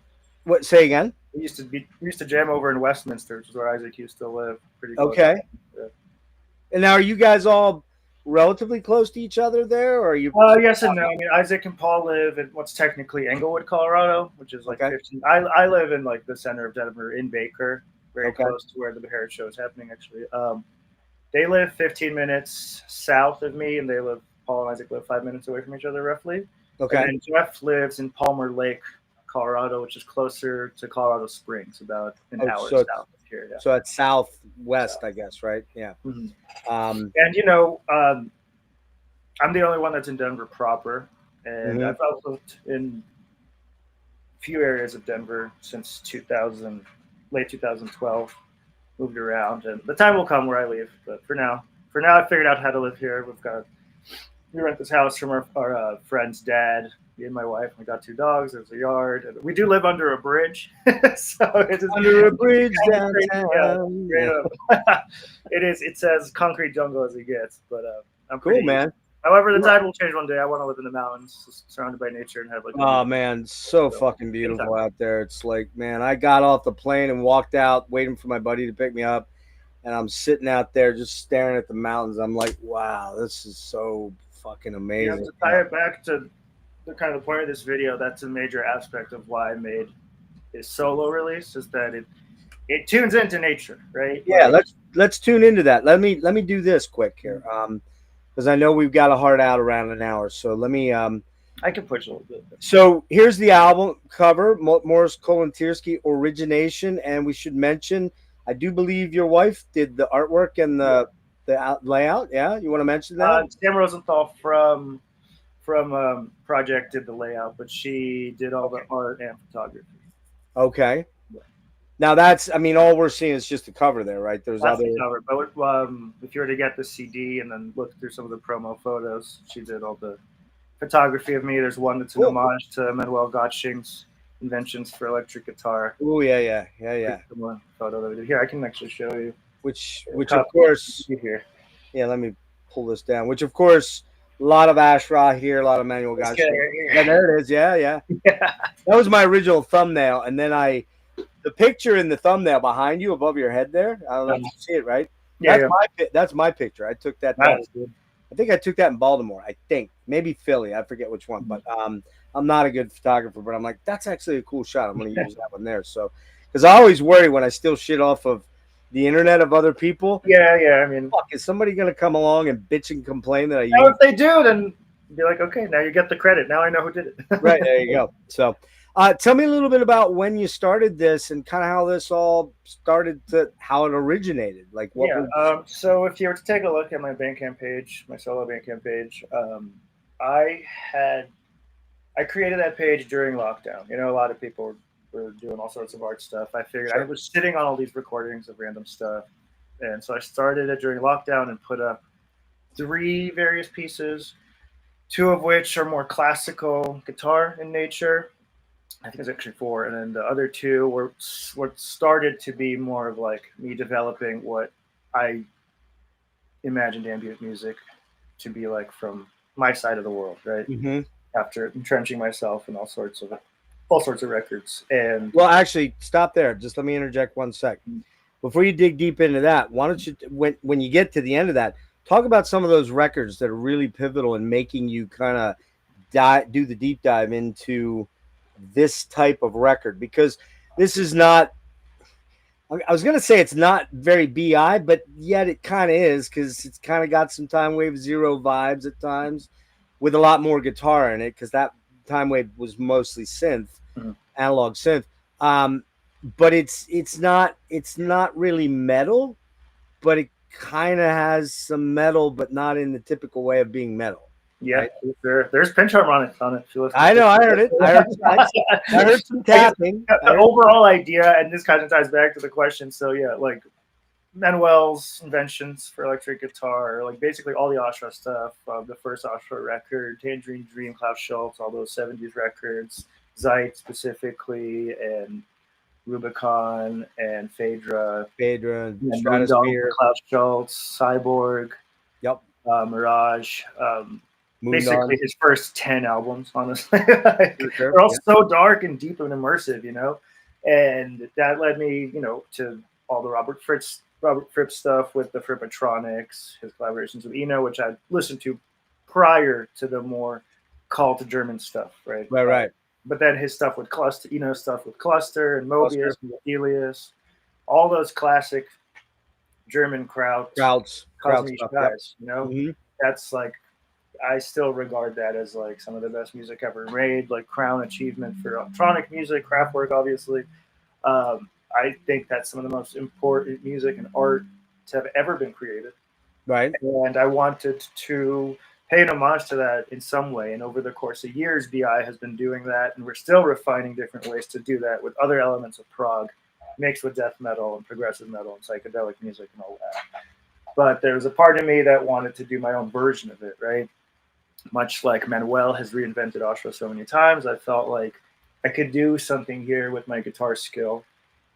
What? Say again? We used to jam over in Westminster, which is where Isaac used to live. Pretty close. Okay. Yeah. And now, are you guys all relatively close to each other there, or are you? Yes and no. I mean, Isaac and Paul live in what's technically Englewood, Colorado, which is like 15. I live in like the center of Denver, in Baker, very close to where the Behar show is happening. Actually, they live 15 minutes south of me, and Paul and Isaac live 5 minutes away from each other, roughly. Okay. And then Jeff lives in Palmer Lake, Colorado, which is closer to Colorado Springs, about an hour south of here. Yeah. So it's southwest, I guess, right? Yeah. Mm-hmm. And I'm the only one that's in Denver proper, and I've also lived in a few areas of Denver since late 2012. Moved around, and the time will come where I leave. But for now, I figured out how to live here. We rent this house from our friend's dad. Me and my wife. We got 2 dogs. There's a yard. And we do live under a bridge. So it's under a bridge downtown. Yeah. It is. It's as concrete jungle as it gets. But I'm cool, man. However, the tide will change one day. I want to live in the mountains, surrounded by nature, and have like. Oh man, so fucking beautiful out there. It's like, man, I got off the plane and walked out, waiting for my buddy to pick me up, and I'm sitting out there just staring at the mountains. I'm like, wow, this is so fucking amazing. To tie it back to the kind of point of this video, that's a major aspect of why I made this solo release, is that it tunes into nature, right? Yeah, let's tune into that. Let me do this quick here, because I know we've got a hard out around an hour. So let me. I can push a little bit. So here's the album cover: Morris Kolontyrsky, Origination, and we should mention, I do believe your wife did the artwork and the layout. Yeah, you want to mention that? Sam Rosenthal from ProjeKt did the layout, but she did all the art and photography. Okay. Now that's, I mean, all we're seeing is just the cover there, right? There's That's other. the cover, but if you were to get the CD and then look through some of the promo photos, she did all the photography of me. There's one that's an homage to Manuel Gottsching's inventions for electric guitar. Oh yeah. One photo that we did. Here, I can actually show you. Which of course. Here. Yeah, let me pull this down. Which of course, a lot of Ashrah here, a lot of Manuel Gottsching. Yeah, there it is. Yeah. That was my original thumbnail, and then the picture in the thumbnail behind you, above your head there. I don't know if you see it, right? Yeah, that's my picture. I took that. I think I took that in Baltimore. I think maybe Philly. I forget which one, but I'm not a good photographer. But I'm like, that's actually a cool shot. I'm going to use that one there. So, because I always worry when I steal shit off of the internet of other people. Yeah. I mean, fuck, is somebody going to come along and bitch and complain that I use? If they do, then be like, okay, now you get the credit. Now I know who did it. Right, there you go. So. Tell me a little bit about when you started this and kind of how this all started, how it originated. Like, what? Yeah. So if you were to take a look at my Bandcamp page, my solo Bandcamp page, I created that page during lockdown. You know, a lot of people were doing all sorts of art stuff. I figured I was sitting on all these recordings of random stuff, and so I started it during lockdown and put up 3 various pieces, 2 of which are more classical guitar in nature. I think it's actually 4, and then the other 2 were what started to be more of like me developing what I imagined ambient music to be like from my side of the world, right? Mm-hmm. After entrenching myself in all sorts of records. And well, actually, stop there. Just let me interject 1 sec. Before you dig deep into that, why don't you, when you get to the end of that, talk about some of those records that are really pivotal in making you kind of do the deep dive into this type of record, because this is not, I was going to say it's not very BI, but yet it kind of is, because it's kind of got some Time Wave Zero vibes at times with a lot more guitar in it, because that Time Wave was mostly synth, analog synth. But it's not really metal, but it kind of has some metal, but not in the typical way of being metal. Yeah, right? There's pinch harmonics on it. I know, I heard it. I heard some tapping. The overall idea, and this kind of ties back to the question. So yeah, like Manuel's inventions for electric guitar, like basically all the Ashrah stuff, the first Ashrah record, Tangerine Dream, Klaus Schultz, all those 70s records, Zeit specifically, and Rubicon and Phaedra, and Stratosphere, Klaus Schultz, Cyborg, Mirage. Basically his first 10 albums, honestly. They're all so dark and deep and immersive, you know, and that led me, you know, to all the Robert Fripp stuff with the Frippatronics, his collaborations with Eno, which I listened to prior to the more call to German stuff, right? Right. But then his stuff with Cluster, Eno stuff with Cluster and Mobius and Elias, all those classic German Krauts guys, you know, that's like, I still regard that as like some of the best music ever made, like crown achievement for electronic music, Kraftwerk, obviously. I think that's some of the most important music and art to have ever been created. Right. And I wanted to pay an homage to that in some way. And over the course of years, BI has been doing that, and we're still refining different ways to do that with other elements of prog, mixed with death metal and progressive metal and psychedelic music and all that. But there's a part of me that wanted to do my own version of it, right? Much like Manuel has reinvented Ashrah so many times, I felt like I could do something here with my guitar skill.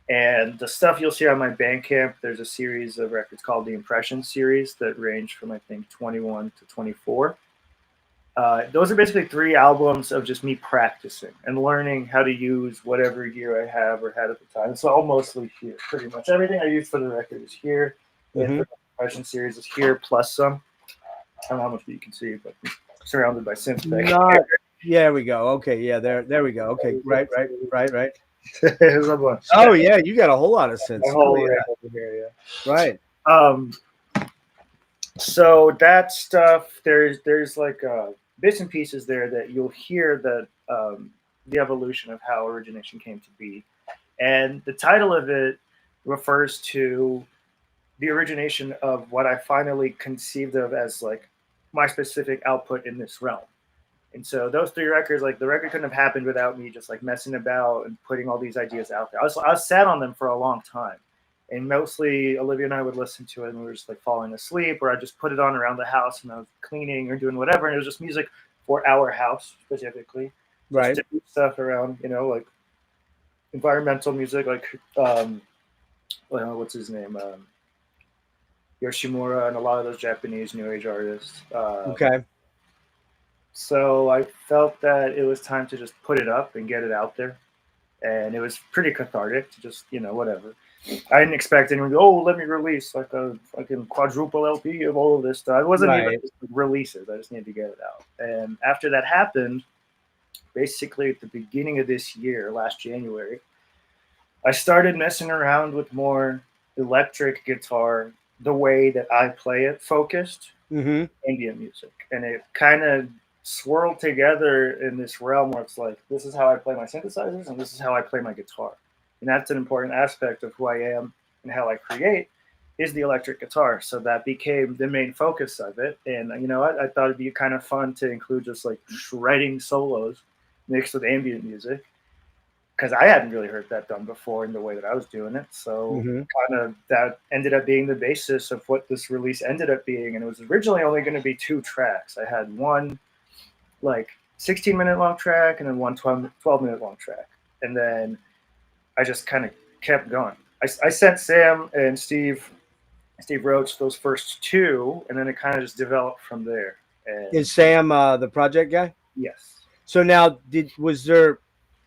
And the stuff you'll see on my Bandcamp, there's a series of records called the Impression series that range from, I think, 21 to 24. Those are basically 3 albums of just me practicing and learning how to use whatever gear I have or had at the time. It's all mostly here, pretty much. Everything I use for the record is here. And for the compression series is here, plus some. I don't know how much you can see, but I'm surrounded by synths back here. Yeah, there we go. Okay, yeah, there we go. Okay, right. There's a bunch. Oh yeah, you got a whole lot of synths. My whole Oh, rig yeah. over here, yeah. Right. So that stuff, there's like bits and pieces there that you'll hear that the evolution of how Origination came to be, and the title of it refers to the origination of what I finally conceived of as like my specific output in this realm. And so those 3 records, like the record couldn't have happened without me just like messing about and putting all these ideas out there. I was sat on them for a long time. And mostly Olivia and I would listen to it and we were just like falling asleep, or I just put it on around the house and I was cleaning or doing whatever. And it was just music for our house specifically. Right. Just different stuff around, like environmental music, like, what's his name? Yoshimura and a lot of those Japanese New Age artists. Okay. So I felt that it was time to just put it up and get it out there. And it was pretty cathartic to just, whatever. I didn't expect anyone to go, let me release like a fucking quadruple LP of all of this stuff. It wasn't even just releases. I just needed to get it out. And after that happened, basically at the beginning of this year, last January, I started messing around with more electric guitar, the way that I play it, focused ambient music. And it kind of swirled together in this realm where it's like, this is how I play my synthesizers and this is how I play my guitar. And that's an important aspect of who I am and how I create is the electric guitar. So that became the main focus of it. And I thought it'd be kind of fun to include just like shredding solos mixed with ambient music, because I hadn't really heard that done before in the way that I was doing it. So kind of that ended up being the basis of what this release ended up being. And it was originally only going to be 2 tracks. I had one like 16-minute long track and then one 12-minute long track. And then I just kind of kept going. I sent Sam and Steve Roach those first 2, and then it kind of just developed from there. And is Sam the project guy? Yes. So now, was there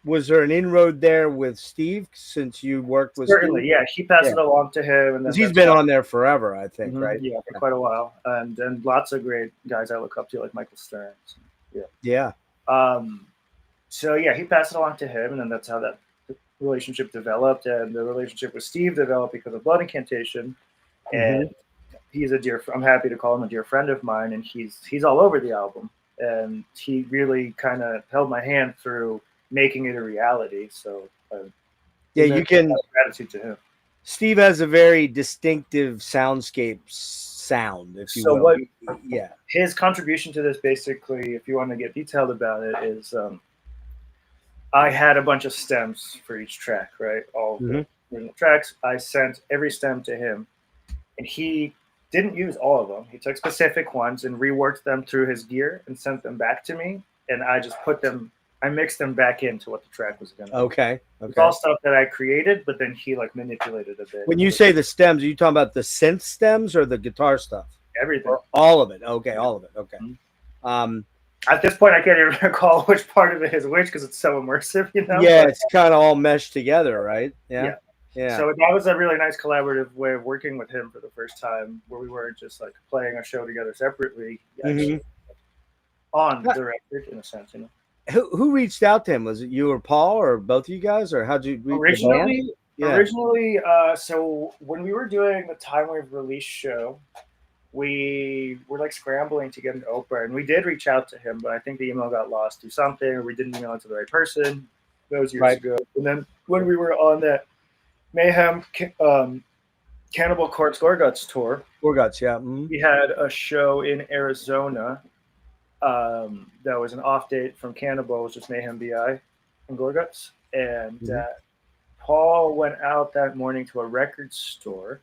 an inroad there with Steve since you worked with? Certainly, Steve? yeah. He passed it along to him, and then he's been on there forever, I think, right? Yeah, for quite a while, and lots of great guys I look up to, like Michael Stern. Yeah. So yeah, he passed it along to him, and then that's how that relationship developed, and the relationship with Steve developed because of Blood Incantation, and he's I'm happy to call him a dear friend of mine, and he's all over the album, and he really kind of held my hand through making it a reality. So you can gratitude to him. Steve has a very distinctive soundscape sound, if you will. His contribution to this, basically, if you want to get detailed about it, is I had a bunch of stems for each track, right? All the original tracks. I sent every stem to him, and he didn't use all of them. He took specific ones and reworked them through his gear and sent them back to me, and I just I mixed them back into what the track was going to be. Okay. It's all stuff that I created, but then he like manipulated a bit. When you say the stems, are you talking about the synth stems or the guitar stuff? Everything. Or all of it. Okay, all of it. Okay. At this point, I can't even recall which part of it is which because it's so immersive, Yeah, it's kind of all meshed together, right? Yeah. So that was a really nice collaborative way of working with him for the first time, where we weren't just like playing a show together separately, on the record, in a sense, Who reached out to him? Was it you or Paul or both of you guys, or how'd you reach Originally, so when we were doing the Time Wave release show, we were like scrambling to get an Oprah, and we did reach out to him, but I think the email got lost through something, or we didn't email it to the right person. That was years ago. And then when we were on that Mayhem Cannibal Corpse Gorguts tour, we had a show in Arizona. That was an off date from Cannibal. It was just Mayhem BI and Gorguts, and Paul went out that morning to a record store,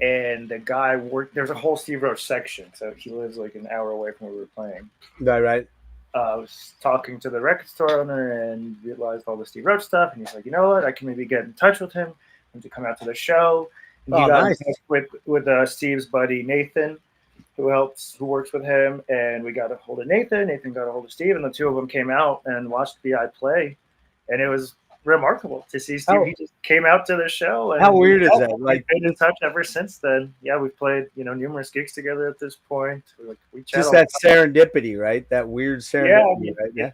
and the guy worked. There's a whole Steve Roach section, so he lives like an hour away from where we were playing. Right. I was talking to the record store owner and realized all the Steve Roach stuff, and he's like, you know what? I can maybe get in touch with him and to come out to the show. And he got in touch with Steve's buddy Nathan, who works with him, and we got a hold of Nathan. Nathan got a hold of Steve, and the two of them came out and watched BI play, and it was remarkable to see Steve. He just came out to the show. And how weird is that? Like, we've been in touch ever since then. Yeah, we've played numerous gigs together at this point. We chat just that serendipity, right? That weird serendipity, right?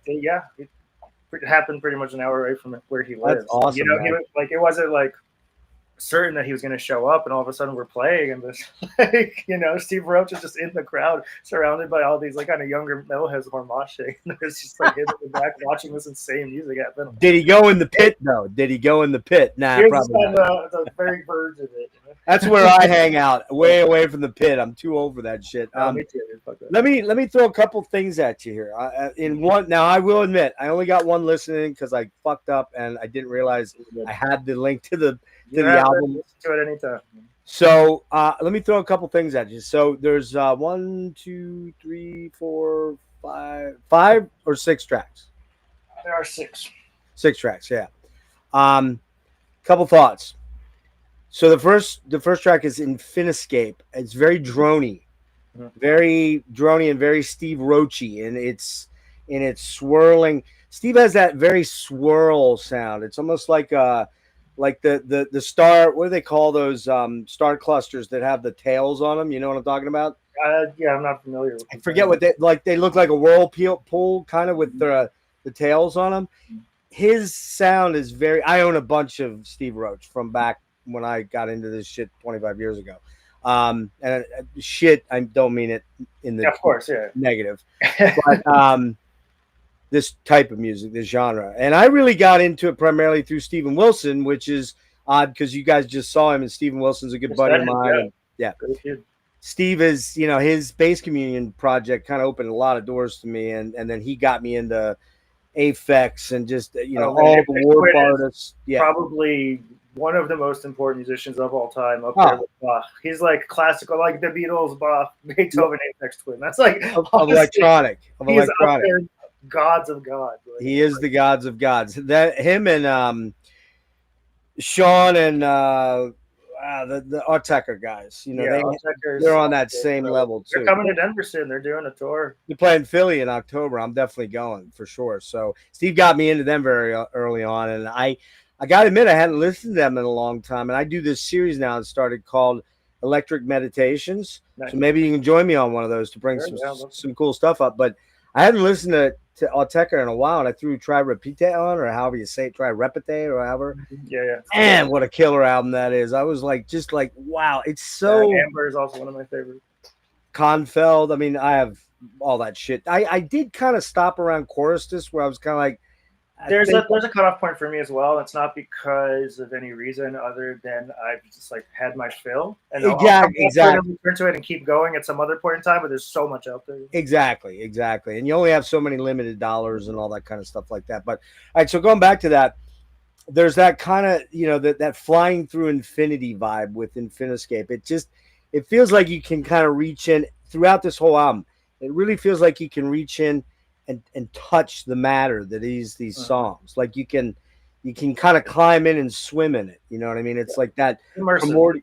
It happened pretty much an hour away from where he lives. That's awesome. He was like, it wasn't like certain that he was going to show up, and all of a sudden we're playing, and this Steve Roach is just in the crowd surrounded by all these like kind of younger metalheads who are moshing, and there's just like him in the back watching this insane music happen. Did he go in the pit though? Did he go in the pit? Nah, he probably was on the very verge of it. That's where I hang out, way away from the pit. I'm too over that shit. Me too. Let me throw a couple things at you here. In one, now I will admit I only got one listening because I fucked up and I didn't realize I had the link to the album. Listen to it anytime. So let me throw a couple things at you. So there's 1, 2, 3, 4, 5 or 6 tracks. There are 6. 6 tracks, yeah. Couple thoughts. So the first track is Infiniscape. It's very drony, very drony and very Steve Roachy, and it's swirling. Steve has that very swirl sound. It's almost like the star. What do they call those star clusters that have the tails on them? You know what I'm talking about? Yeah, I'm not familiar with I forget what they like. They look like a whirlpool kind of with the tails on them. His sound is very. I own a bunch of Steve Roach from back when I got into this shit 25 years ago. And shit, I don't mean it in the of course, yeah, negative. But this type of music, this genre. And I really got into it primarily through Steven Wilson, which is odd because you guys just saw him, and Steven Wilson's a good buddy of mine. Yeah. Steve is, his Bass Communion project kind of opened a lot of doors to me, and then he got me into Aphex and just, all the warp artists. Yeah. Probably one of the most important musicians of all time up there with Bach. He's like classical, like the Beatles, Bach, Beethoven, Aphex Twin. That's like of electronic. He's up there, gods of gods. Like, he is the gods of gods. That him and Sean and the Artecker guys. They're on that same level too. They're coming to Denver soon. They're doing a tour. They're playing Philly in October. I'm definitely going for sure. So Steve got me into them very early on, and I got to admit, I hadn't listened to them in a long time. And I do this series now and started called Electric Meditations. Nice. So maybe you can join me on one of those to bring some cool stuff up. But I hadn't listened to Artecker in a while, and I threw Try Repeat on, or however you say it, Try Repete, or however. Yeah. Man, what a killer album that is. I was just like, wow, it's so. Amber is also one of my favorites. Confeld. I mean, I have all that shit. I did kind of stop around Choristus, where I was kind of like, there's a cutoff point for me as well. It's not because of any reason other than I've just like had my fill, and exactly return to it and keep going at some other point in time. But there's so much out there. Exactly, and you only have so many limited dollars and all that kind of stuff like that. But all right, so going back to that, there's that kind of that flying through infinity vibe with Infiniscape. It feels like you can kind of reach in throughout this whole album. It really feels like you can reach in and touch the matter that is these songs. Like you can kind of climb in and swim in it. You know what I mean? It's like that. Immersive.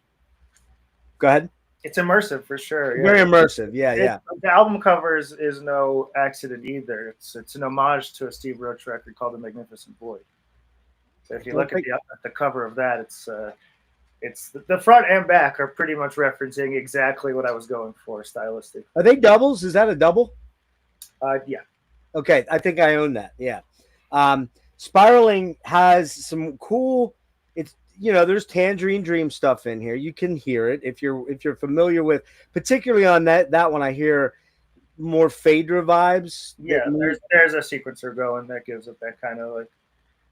Go ahead. It's immersive for sure. Yeah. Very immersive. Yeah. The album covers is no accident either. It's an homage to a Steve Roach record called The Magnificent Void. So if you look at the cover of that, it's the front and back are pretty much referencing exactly what I was going for stylistically. Are they doubles? Is that a double? Yeah. Okay, I think I own that. Yeah. Spiraling has some cool. It's there's Tangerine Dream stuff in here. You can hear it if you're familiar with, particularly on that one. I hear more Phaedra vibes. Yeah, there's a sequencer going that gives it that kind of like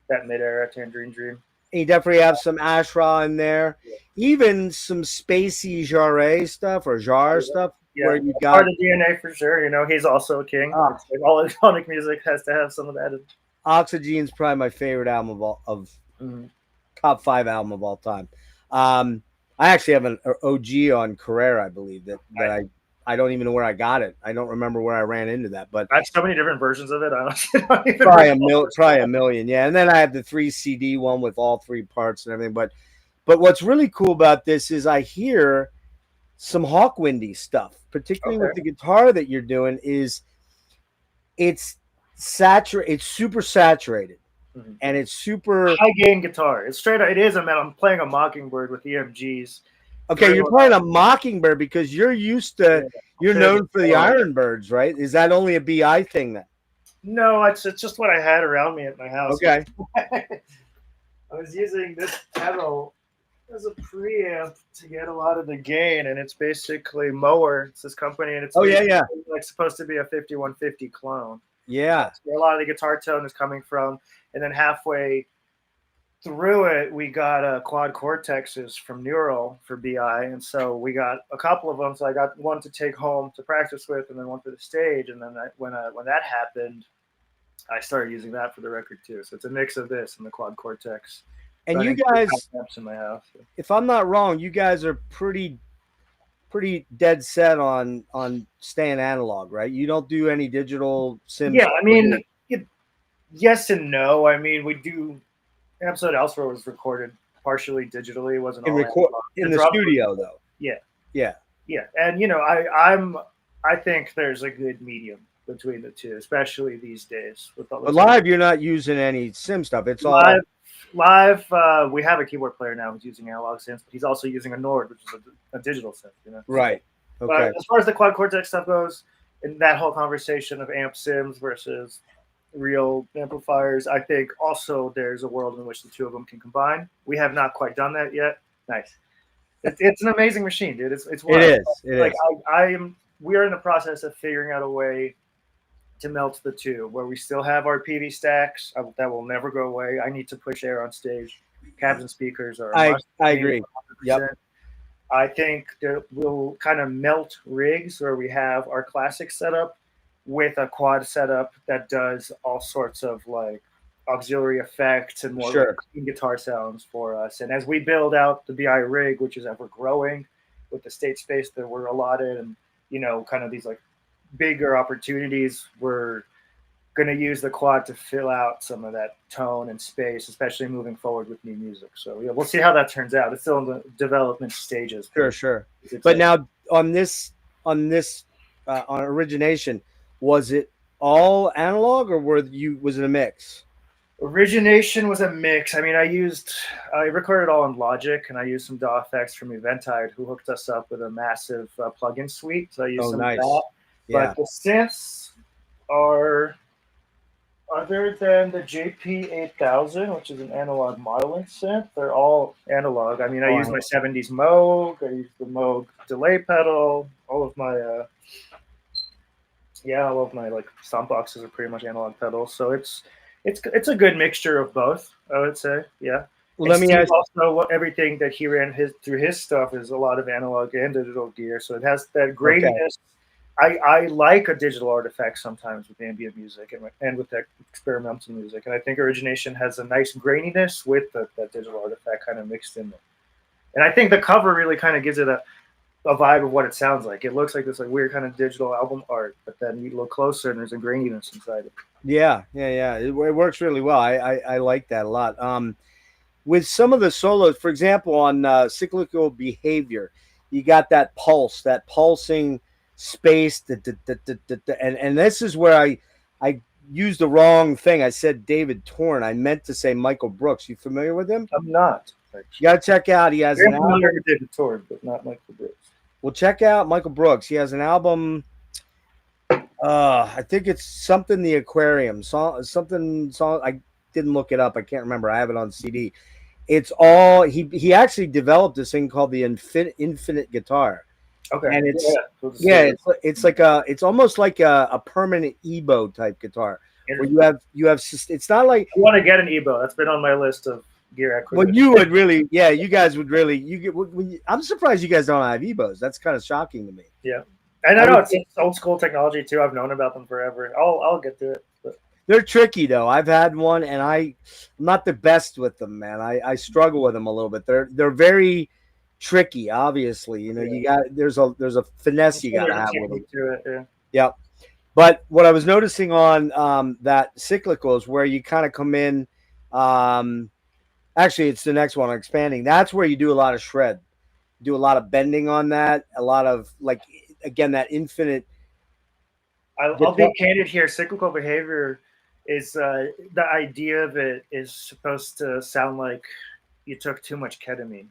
that mid-era Tangerine Dream. And you definitely have some Ashra in there, even some spacey Jarre stuff or Jar stuff. Yeah, where you got part of DNA for sure. He's also a king. Like all electronic music has to have some of that. Oxygene's probably my favorite album of top 5 album of all time. I actually have an OG on Carrera, I believe that I don't even know where I got it. I don't remember where I ran into that, but I have so many different versions of it. I don't even probably a million. Yeah, and then I have the 3 CD one with all 3 parts and everything. But what's really cool about this is I hear some Hawkwindy stuff, particularly with the guitar that you're doing. It's saturated, it's super saturated, and it's super high gain guitar. It's straight. It is a metal. I'm playing a Mockingbird with EMGs. Okay, you're playing a Mockingbird because you're used to. You're known for the Ironbirds, right? Is that only a BI thing then? No, it's just what I had around me at my house. Okay. I was using this pedal as a preamp to get a lot of the gain, and it's basically Mower. It's this company, and it's like supposed to be a 5150 clone. Yeah. That's where a lot of the guitar tone is coming from, and then halfway through it, we got quad cortexes from Neural for BI, and so we got a couple of them. So I got one to take home to practice with, and then one for the stage. And then when that happened, I started using that for the record too. So it's a mix of this and the quad cortex. And you guys, in my house. If I'm not wrong, you guys are pretty dead set on staying analog, right? You don't do any digital sims. Yeah, I mean, yes and no. I mean, we do. An episode elsewhere was recorded partially digitally. It wasn't all in the studio though. Yeah. And I think there's a good medium between the two, especially these days. But live, you're not using any sim stuff. It's all live. We have a keyboard player now who's using analog synths, but he's also using a Nord, which is a digital synth. Right. Okay. But as far as the quad cortex stuff goes, in that whole conversation of amp sims versus real amplifiers, I think also there's a world in which the two of them can combine. We have not quite done that yet. Nice. It's an amazing machine, dude. It is. We are in the process of figuring out a way to melt the two, where we still have our PV stacks that will never go away. I need to push air on stage. Cabs and speakers are. I agree. 100%. Yep. I think we'll kind of melt rigs where we have our classic setup with a quad setup that does all sorts of like auxiliary effects and more clean guitar sounds for us. And as we build out the BI rig, which is ever growing with the state space that we're allotted, and kind of these like bigger opportunities, we're going to use the quad to fill out some of that tone and space, especially moving forward with new music. So we'll see how that turns out. It's still in the development stages. Sure. But now on Origination, was it all analog or was it a mix? Origination was a mix. I mean, I recorded all in Logic, and I used some DAW effects from Eventide, who hooked us up with a massive plugin suite. So I used some of that. Yeah. But the synths are, other than the JP8000, which is an analog modeling synth, they're all analog. I mean, I use my 70s Moog. I use the Moog delay pedal. All of my like stomp boxes are pretty much analog pedals. So it's a good mixture of both, I would say. Yeah. Well, let me ask. Also, everything that he ran through his stuff is a lot of analog and digital gear, so it has that graininess. Okay. I like a digital artifact sometimes with ambient music and with that experimental music, and I think Origination has a nice graininess with that digital artifact kind of mixed in there. And I think the cover really kind of gives it a vibe of what it sounds like. It looks like this like weird kind of digital album art, but then you look closer and there's a graininess inside it. Yeah. It works really well. I like that a lot. With some of the solos, for example, on Cyclical Behavior, you got that pulse, that pulsing space, and this is where I used the wrong thing. I said David Torn. I meant to say Michael Brooks. You familiar with him? I'm not. You gotta check out. He has an album. David Torn, but not Michael Brooks. Well, check out Michael Brooks. He has an album. I think it's something the Aquarium song. I didn't look it up. I can't remember. I have it on CD. It's all he actually developed this thing called the infinite guitar. Okay. And it's like it's almost like a permanent EBO type guitar where you have it's not like I want to get an EBO. That's been on my list of gear acquisition. Well, you would really, you guys would really, I'm surprised you guys don't have EBOs. That's kind of shocking to me. Yeah. And I know it's old school technology too. I've known about them forever. I'll get to it. But. They're tricky though. I've had one and I'm not the best with them, man. I struggle with them a little bit. They're very tricky, obviously. You got there's a finesse you gotta have with them. To it, yeah. Yep. But what I was noticing on that Cyclical is where you kind of come in, actually it's the next one, expanding. That's where you do a lot of shred. do a lot of bending on that, a lot of like again that infinite. I'll be candid here. Cyclical behavior is the idea of it is supposed to sound like you took too much ketamine.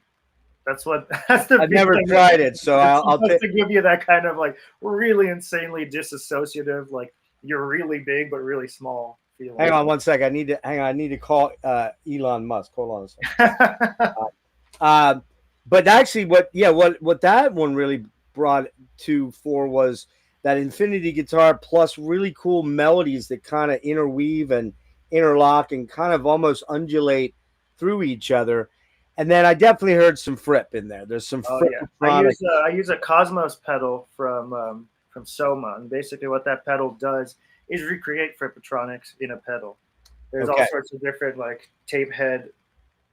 That's what. That's the. I've big never thing. tried it, so It's I'll supposed to give you that kind of like really insanely disassociative, like you're really big but really small feeling. hang on one sec. I need to call Elon Musk. Hold on a second. But actually, what that one really brought to fore was that infinity guitar plus really cool melodies that kind of interweave and interlock and kind of almost undulate through each other. And then I definitely heard some Fripp in there. There's some Fripp. Yeah. I use a Cosmos pedal from Soma, and basically what that pedal does is recreate Frippatronics in a pedal. There's all sorts of different like tape head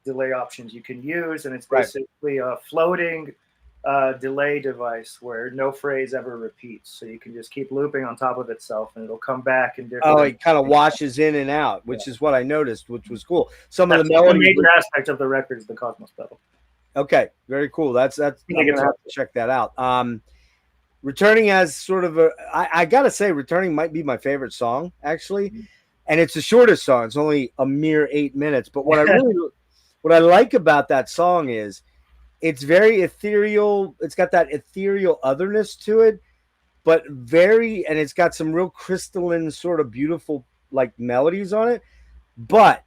delay options you can use, and it's basically a floating delay device where no phrase ever repeats, so you can just keep looping on top of itself and it'll come back in different. It kind of washes in and out, which is what I noticed, which was cool. That's of the melody major aspect of the record is the Cosmos pedal. Okay, very cool. That's I'm gonna have to check that out. Returning as sort of I gotta say, Returning might be my favorite song actually, and it's the shortest song. It's only a mere 8 minutes, but what I like about that song is it's very ethereal. It's got that ethereal otherness to it, but and it's got some real crystalline sort of beautiful like melodies on it. But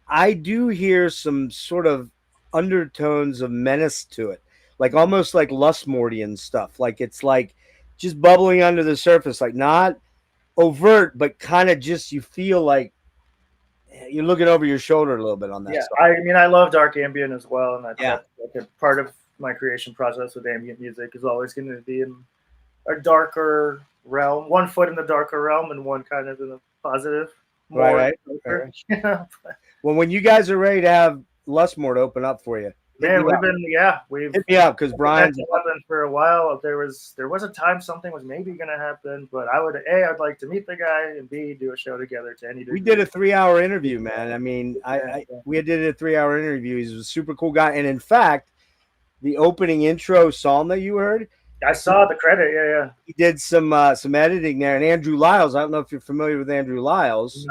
I do hear some sort of undertones of menace to it, like almost like Lustmordian stuff. Like it's like just bubbling under the surface, like not overt, but kind of just you feel like you're looking over your shoulder a little bit on that. Yeah, song. I mean, I love dark ambient as well, and that's like a part of my creation process with ambient music is always going to be in a darker realm, one foot in the darker realm and one kind of in the positive. Right. Well, when you guys are ready to have Lustmord open up for you, man, we've hit me up because Brian's happened for a while. There was a time something was maybe going to happen, but I'd like to meet the guy, and B, do a show together to any degree. We did a 3-hour interview, man. I mean, we did a 3-hour interview. He's a super cool guy, and in fact, the opening intro song that you heard, I saw the credit. Yeah. He did some editing there, and Andrew Lyles. I don't know if you're familiar with Andrew Lyles.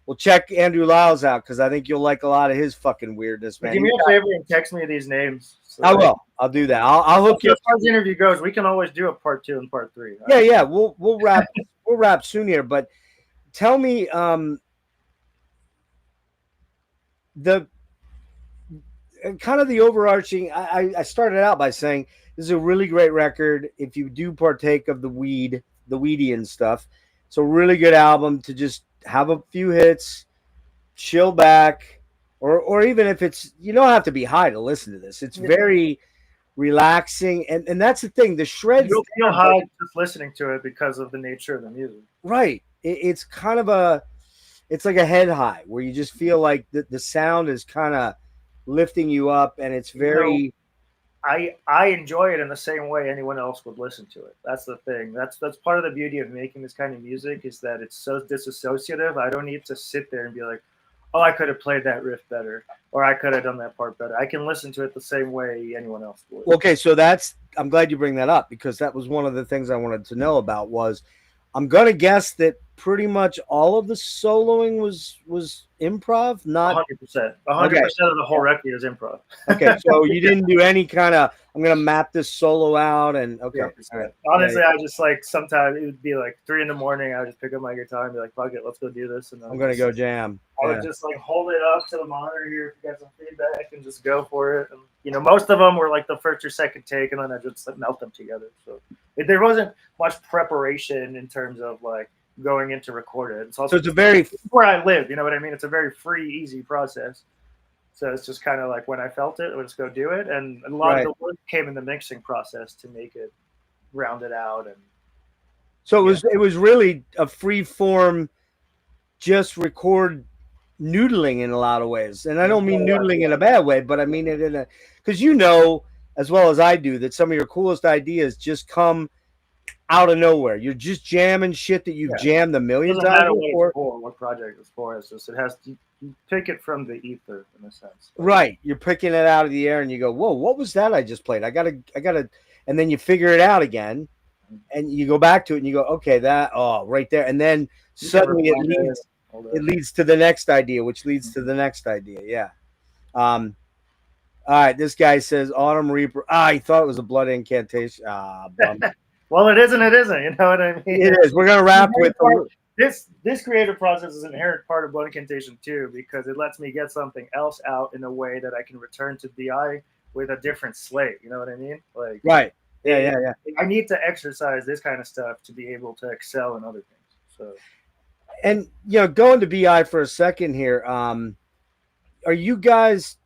Well, check Andrew Lyles out because I think you'll like a lot of his fucking weirdness, man. Do me a favor and text me these names. So I will. I'll do that. I'll hook you. As far as the interview goes, we can always do a part 2 and part 3. Right? Yeah. We'll wrap. We'll wrap soon here. But tell me, the kind of the overarching. I started out by saying this is a really great record. If you do partake of the Weedian stuff, it's a really good album to just have a few hits, chill back, or even if it's, you don't have to be high to listen to this. It's very relaxing, and that's the thing. The shreds, you'll feel high just listening to it because of the nature of the music. Right. It's kind of it's like a head high where you just feel like the sound is kind of lifting you up, and it's very. I enjoy it in the same way anyone else would listen to it. That's the thing. That's part of the beauty of making this kind of music is that it's so disassociative. I don't need to sit there and be like, oh, I could have played that riff better, or I could have done that part better. I can listen to it the same way anyone else would. Okay, so I'm glad you bring that up because that was one of the things I wanted to know about was I'm going to guess that pretty much all of the soloing was improv, not 100%. 100% of the whole record is improv. Okay, so you didn't do any kind of I'm going to map this solo out and okay. Right. Honestly, I just like sometimes it would be like 3 a.m. I would just pick up my guitar and be like, fuck it, let's go do this. And I'm going to go jam. I would just like hold it up to the monitor here if you got some feedback and just go for it. And most of them were like the first or second take, and then I just like melt them together. So there wasn't much preparation in terms of like going into record it. It's also so it's a very where I live, you know what I mean? It's a very free, easy process. So it's just kind of like when I felt it, I would just go do it. And a lot of the work came in the mixing process to make it rounded out. And so it was really a free form, just record noodling in a lot of ways. And I don't mean noodling in a bad way, but I mean it in because as well as I do, that some of your coolest ideas just come out of nowhere. You're just jamming shit that you've jammed a million times before. What project it's for. It's just pick it from the ether in a sense. Right. You're picking it out of the air and you go, whoa, what was that I just played? I gotta, and then you figure it out again and you go back to it and you go, okay, right there. And then suddenly it leads to the next idea, which leads to the next idea. Yeah. All right. This guy says Autumn Reaper. He thought it was a Blood Incantation. Bum. Well, it isn't. It isn't. You know what I mean? It is. We're going to wrap with this creative process is an inherent part of Blood Incantation too, because it lets me get something else out in a way that I can return to BI with a different slate. You know what I mean? Like, right. Yeah. I need to exercise this kind of stuff to be able to excel in other things. So, and going to BI for a second here, are you guys?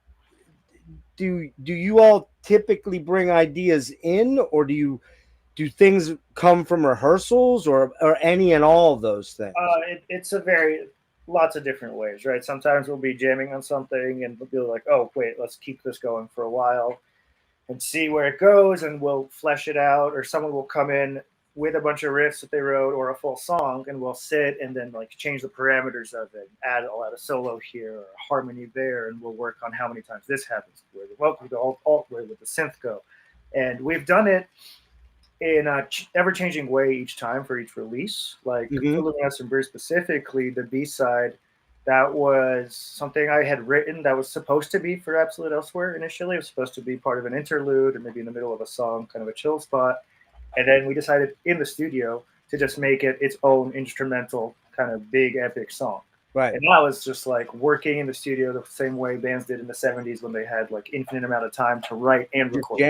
Do you all typically bring ideas in, or do things come from rehearsals, or any and all of those things? It's lots of different ways, right? Sometimes we'll be jamming on something and we'll be like, oh, wait, let's keep this going for a while and see where it goes, and we'll flesh it out. Or someone will come in with a bunch of riffs that they wrote or a full song, and we'll sit and then like change the parameters of it, add a solo here or a harmony there, and we'll work on how many times this happens, where the alt where would the synth go. And we've done it in a ever-changing way each time for each release. Like Luminous and Brew specifically, the B-side, that was something I had written that was supposed to be for Absolute Elsewhere initially. It was supposed to be part of an interlude or maybe in the middle of a song, kind of a chill spot. And then we decided in the studio to just make it its own instrumental kind of big epic song. Right. And that was just like working in the studio the same way bands did in the 70s when they had like infinite amount of time to write and record.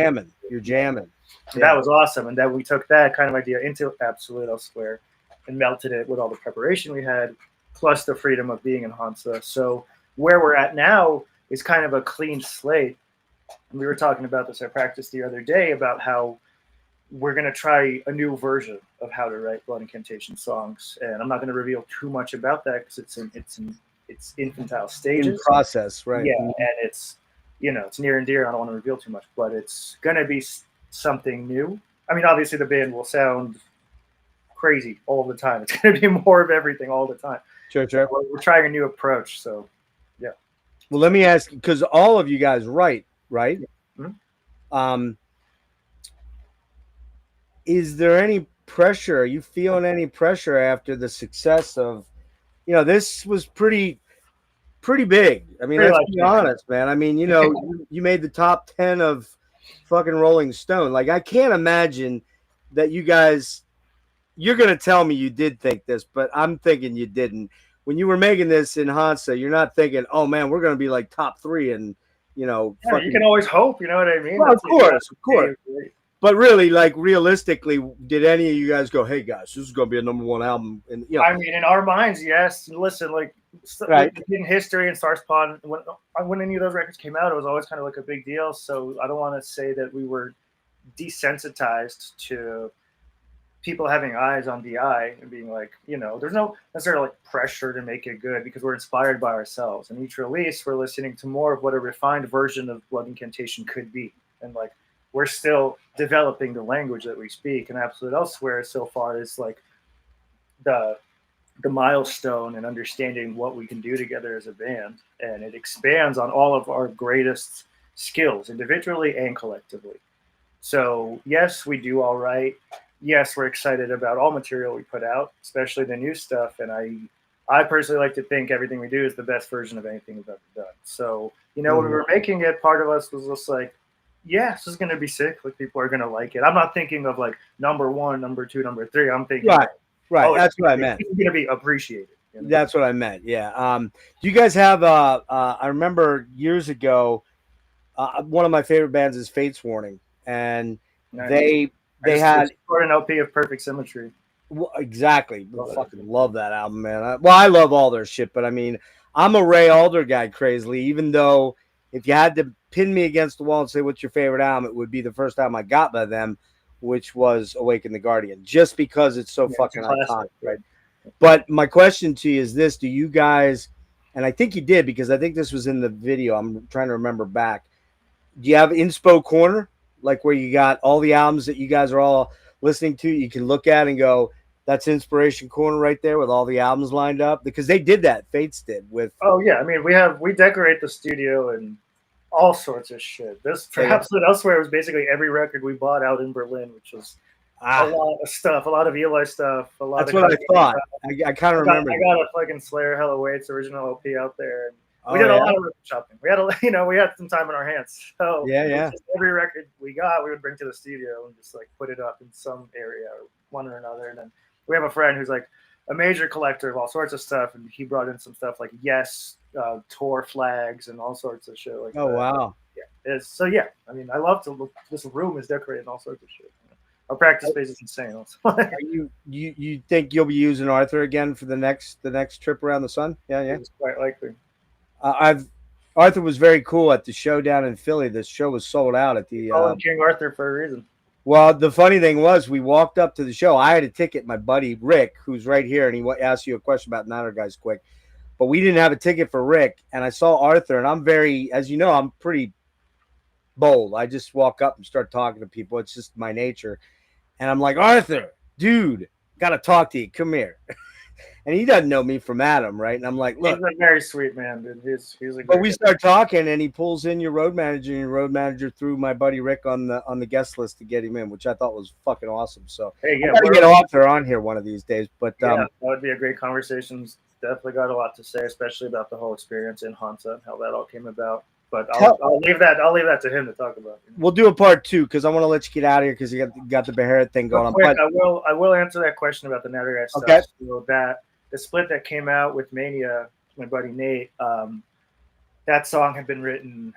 You're jamming. Yeah. That was awesome. And then we took that kind of idea into Absolute Elsewhere and melted it with all the preparation we had, plus the freedom of being in Hansa. So where we're at now is kind of a clean slate. And we were talking about this at practice the other day about how we're going to try a new version of how to write Blood Incantation songs. And I'm not going to reveal too much about that because it's infantile stages. In process, right. Yeah, and it's near and dear. I don't want to reveal too much, but it's going to be something new. I mean, obviously the band will sound crazy all the time. It's going to be more of everything all the time. Sure. We're trying a new approach, so yeah. Well, let me ask, because all of you guys write, right? Mm-hmm. Is there any pressure? Are you feeling any pressure after the success of, this was pretty big. I mean, let's be honest, man. I mean, you made the top 10 of fucking Rolling Stone. Like, I can't imagine that you guys, you're going to tell me you did think this, but I'm thinking you didn't. When you were making this in Hansa, you're not thinking, oh man, we're going to be like top 3 and, you can always hope, you know what I mean? Well, of course. But really, like realistically, did any of you guys go, "Hey guys, this is going to be a #1 album"? And I mean, in our minds, yes. Listen, like in history and Starspawn, when any of those records came out, it was always kind of like a big deal. So I don't want to say that we were desensitized to people having eyes on DI and being like, there's no necessarily like pressure to make it good because we're inspired by ourselves. And each release, we're listening to more of what a refined version of Blood Incantation could be, and like. We're still developing the language that we speak, and Absolute Elsewhere so far is like the milestone in understanding what we can do together as a band, and it expands on all of our greatest skills individually and collectively. So yes, we do all right. Yes, we're excited about all material we put out, especially the new stuff, and I personally like to think everything we do is the best version of anything we've ever done. So when we were making it, part of us was just like, yeah, this is going to be sick. Like, people are going to like it. I'm not thinking of like #1, #2, #3. I'm thinking, right. That's what I meant. It's going to be appreciated. That's what I meant. Yeah. Do you guys have? I remember years ago, one of my favorite bands is Fates Warning, and they had an LP of Perfect Symmetry. Well, exactly. I fucking love that album, man. I love all their shit, but I mean, I'm a Ray Alder guy crazily, even though if you had to pin me against the wall and say what's your favorite album, it would be the first album I got by them, which was Awaken the Guardian, just because it's so fucking iconic, right? But my question to you is this: do you guys, and I think you did because I think this was in the video, I'm trying to remember back, do you have Inspo Corner, like where you got all the albums that you guys are all listening to, you can look at and go, That's Inspiration Corner right there with all the albums lined up, because they did that. Fates did with. Oh yeah, I mean we decorate the studio and all sorts of shit. This perhaps elsewhere was basically every record we bought out in Berlin, which was a lot of stuff, a lot of Eli stuff, a lot. That's of what I thought. I kind of remember. I got a fucking Slayer Hell Awaits original LP out there. And we did a lot of record shopping. We had we had some time in our hands. So just every record we got, we would bring to the studio and just like put it up in some area or one or another. And then we have a friend who's like a major collector of all sorts of stuff, and he brought in some stuff like tour flags and all sorts of shit like that. Wow. Yeah. So yeah, I mean, I love to look. This room is decorated and all sorts of shit. Our practice space is insane. You think you'll be using Arthur again for the next trip around the sun? Yeah. It's quite likely. Arthur was very cool at the show down in Philly. The show was sold out at the. King Arthur for a reason. Well, the funny thing was, we walked up to the show. I had a ticket. My buddy Rick, who's right here, and he asked you a question about Natürgeist quick, but we didn't have a ticket for Rick. And I saw Arthur, and I'm very, as you know, I'm pretty bold. I just walk up and start talking to people. It's just my nature. And I'm like, Arthur, dude, gotta talk to you. Come here. And he doesn't know me from Adam, right? And I'm like, look, he's a very sweet man, dude. He's a but we start talking, and he pulls in your road manager, and your road manager threw my buddy Rick on the guest list to get him in, which I thought was fucking awesome. So hey, yeah, I gotta get Arthur on here one of these days. But that would be a great conversation. Definitely got a lot to say, especially about the whole experience in Hansa and how that all came about. But I'll leave that to him to talk about. We'll do a part 2 because I want to let you get out of here because you got the Beharit thing going on. Quick, I will answer that question about the Natürgeist stuff. Okay. So that the split that came out with Mania, my buddy Nate, that song had been written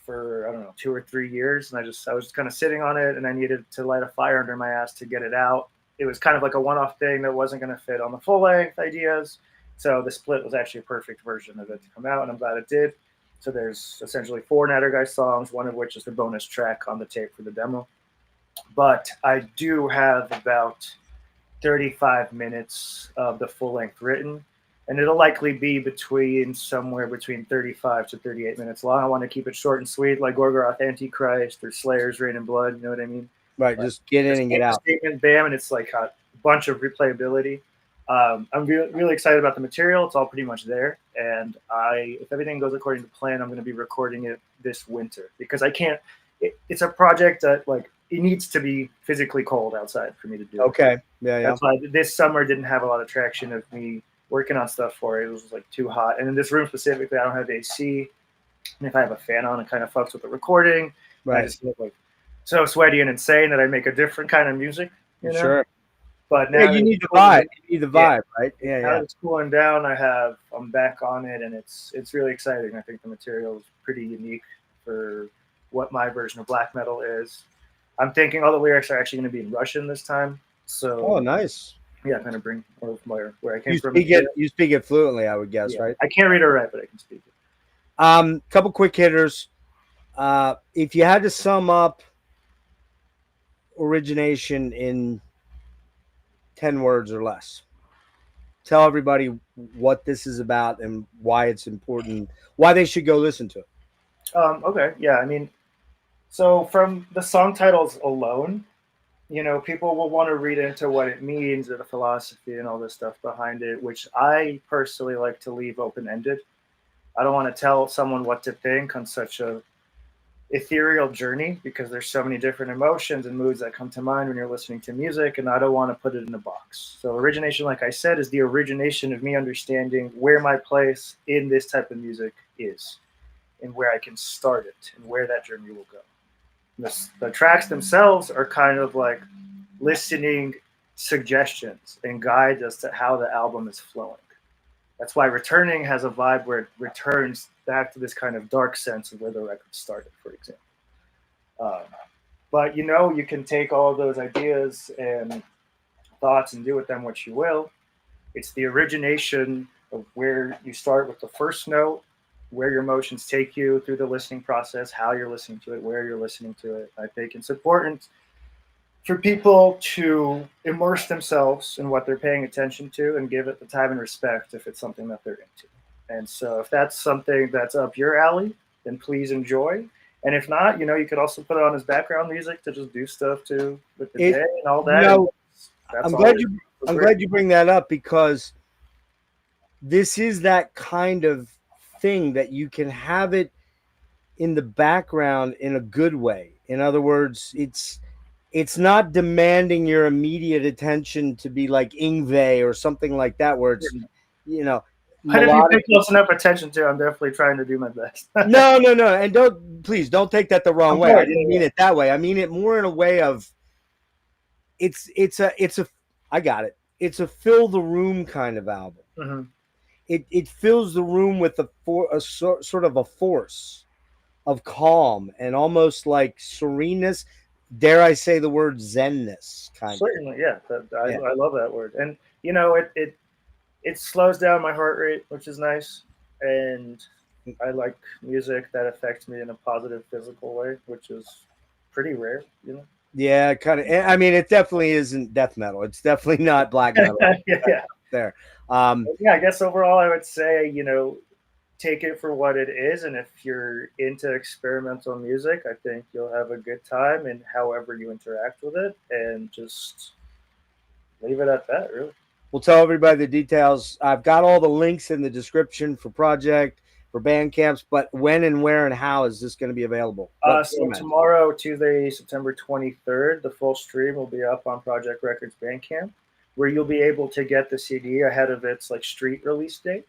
for, I don't know, 2 or 3 years, and I was kind of sitting on it, and I needed to light a fire under my ass to get it out. It was kind of like a one-off thing that wasn't going to fit on the full-length ideas, so the split was actually a perfect version of it to come out, and I'm glad it did. So there's essentially 4 Natürgeist songs, one of which is the bonus track on the tape for the demo. But I do have about 35 minutes of the full length written, and it'll likely be somewhere between 35 to 38 minutes long. I want to keep it short and sweet, like Gorgoroth Antichrist or Slayer's Rain and Blood. You know what I mean? Right. Just get in and get out. Statement, bam, and it's like a bunch of replayability. I'm really excited about the material. It's all pretty much there, and if everything goes according to plan, I'm going to be recording it this winter because I can't. It's a project that it needs to be physically cold outside for me to do. Okay. Yeah. That's why this summer didn't have a lot of traction of me working on stuff for it. It was too hot, and in this room specifically, I don't have AC, and if I have a fan on, it kind of fucks with the recording. Right. I just feel so sweaty and insane that I make a different kind of music. You know? Sure. But now you need the vibe. You need the vibe, right? Yeah. Now it's cooling down. I'm back on it, and it's really exciting. I think the material is pretty unique for what my version of black metal is. I'm thinking all the lyrics are actually going to be in Russian this time. So nice. Yeah, kind of bring where I came from. You speak it fluently, I would guess, right? I can't read or write, but I can speak it. Couple quick hitters. If you had to sum up Origination in 10 words or less, tell everybody what this is about and why it's important, why they should go listen to it. Okay. Yeah. I mean, so from the song titles alone, people will want to read into what it means or the philosophy and all this stuff behind it, which I personally like to leave open-ended. I don't want to tell someone what to think on such a ethereal journey because there's so many different emotions and moods that come to mind when you're listening to music, and I don't want to put it in a box. So Origination, like I said, is the origination of me understanding where my place in this type of music is and where I can start it and where that journey will go. The tracks themselves are kind of like listening suggestions and guides as to how the album is flowing. That's why Returning has a vibe where it returns back to this kind of dark sense of where the record started, for example. But you can take all of those ideas and thoughts and do with them what you will. It's the origination of where you start with the first note, where your emotions take you through the listening process, how you're listening to it, where you're listening to it. I think it's important for people to immerse themselves in what they're paying attention to and give it the time and respect if it's something that they're into. And so if that's something that's up your alley, then please enjoy. And if not, you could also put it on as background music to just do stuff too with the day and all that. I'm glad you bring that up, because this is that kind of thing that you can have it in the background in a good way. In other words, it's not demanding your immediate attention to be like Ingve or something like that, where it's, you know, But if you pay melodic. close enough attention to, I'm definitely trying to do my best. No, and please don't take that the wrong way. I didn't mean it that way. I mean it more in a way of it's a I got it. It's a fill the room kind of album. Mm-hmm. It fills the room with sort of a force of calm and almost like sereneness. Dare I say the word zenness? Kind Certainly, of. yeah. I love that word, and it slows down my heart rate, which is nice, and I like music that affects me in a positive physical way, which is pretty rare, you know. Yeah, kind of. I mean, it definitely isn't death metal. It's definitely not black metal. Yeah. There. Yeah, I guess overall, I would say, take it for what it is, and if you're into experimental music, I think you'll have a good time in however you interact with it, and just leave it at that, really. We'll tell everybody the details. I've got all the links in the description for Project, for Bandcamps, but when and where and how is this going to be available? So tomorrow, Tuesday, September 23rd, the full stream will be up on ProjeKt Records Bandcamp, where you'll be able to get the CD ahead of its like street release date.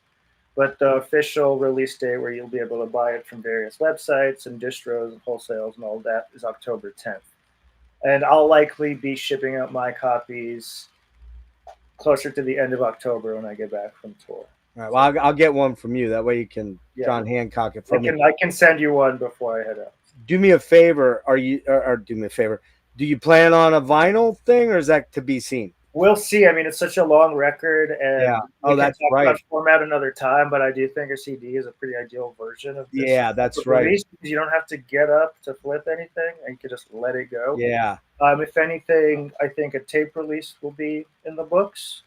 But the official release date, where you'll be able to buy it from various websites and distros and wholesales and all that, is October 10th. And I'll likely be shipping out my copies closer to the end of October when I get back from tour. All right. Well, I'll get one from you. That way you can John Hancock it from me. I can send you one before I head out. Do me a favor. Do me a favor. Do you plan on a vinyl thing, or is that to be seen? We'll see. I mean, it's such a long record, and we can talk about format another time. But I do think a CD is a pretty ideal version of this. Yeah, that's right. Because you don't have to get up to flip anything, and you can just let it go. Yeah. If anything, I think a tape release will be in the books,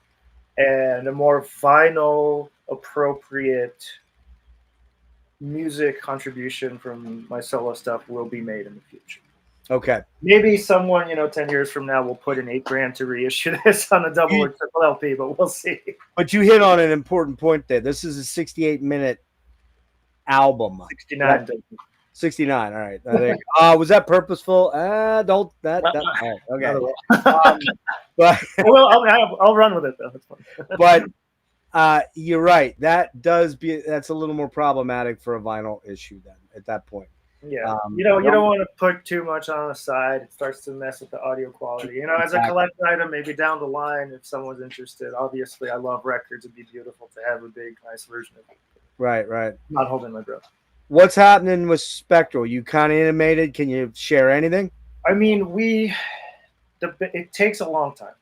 and a more vinyl appropriate music contribution from my solo stuff will be made in the future. Okay. Maybe someone, 10 years from now will put in $8,000 to reissue this on a double or triple LP, but we'll see. But you hit on an important point there. This is a 68-minute album. 69. 69. All right. Was that purposeful? Don't that. Okay. But I'll run with it though. It's fun. But you're right. That's a little more problematic for a vinyl issue then at that point. Yeah, you don't want to put too much on the side. It starts to mess with the audio quality. As a collector item, maybe down the line, if someone's interested. Obviously, I love records. It'd be beautiful to have a big, nice version of it. Right. Not holding my breath. What's happening with Spectral? You kind of animated. Can you share anything? I mean, it takes a long time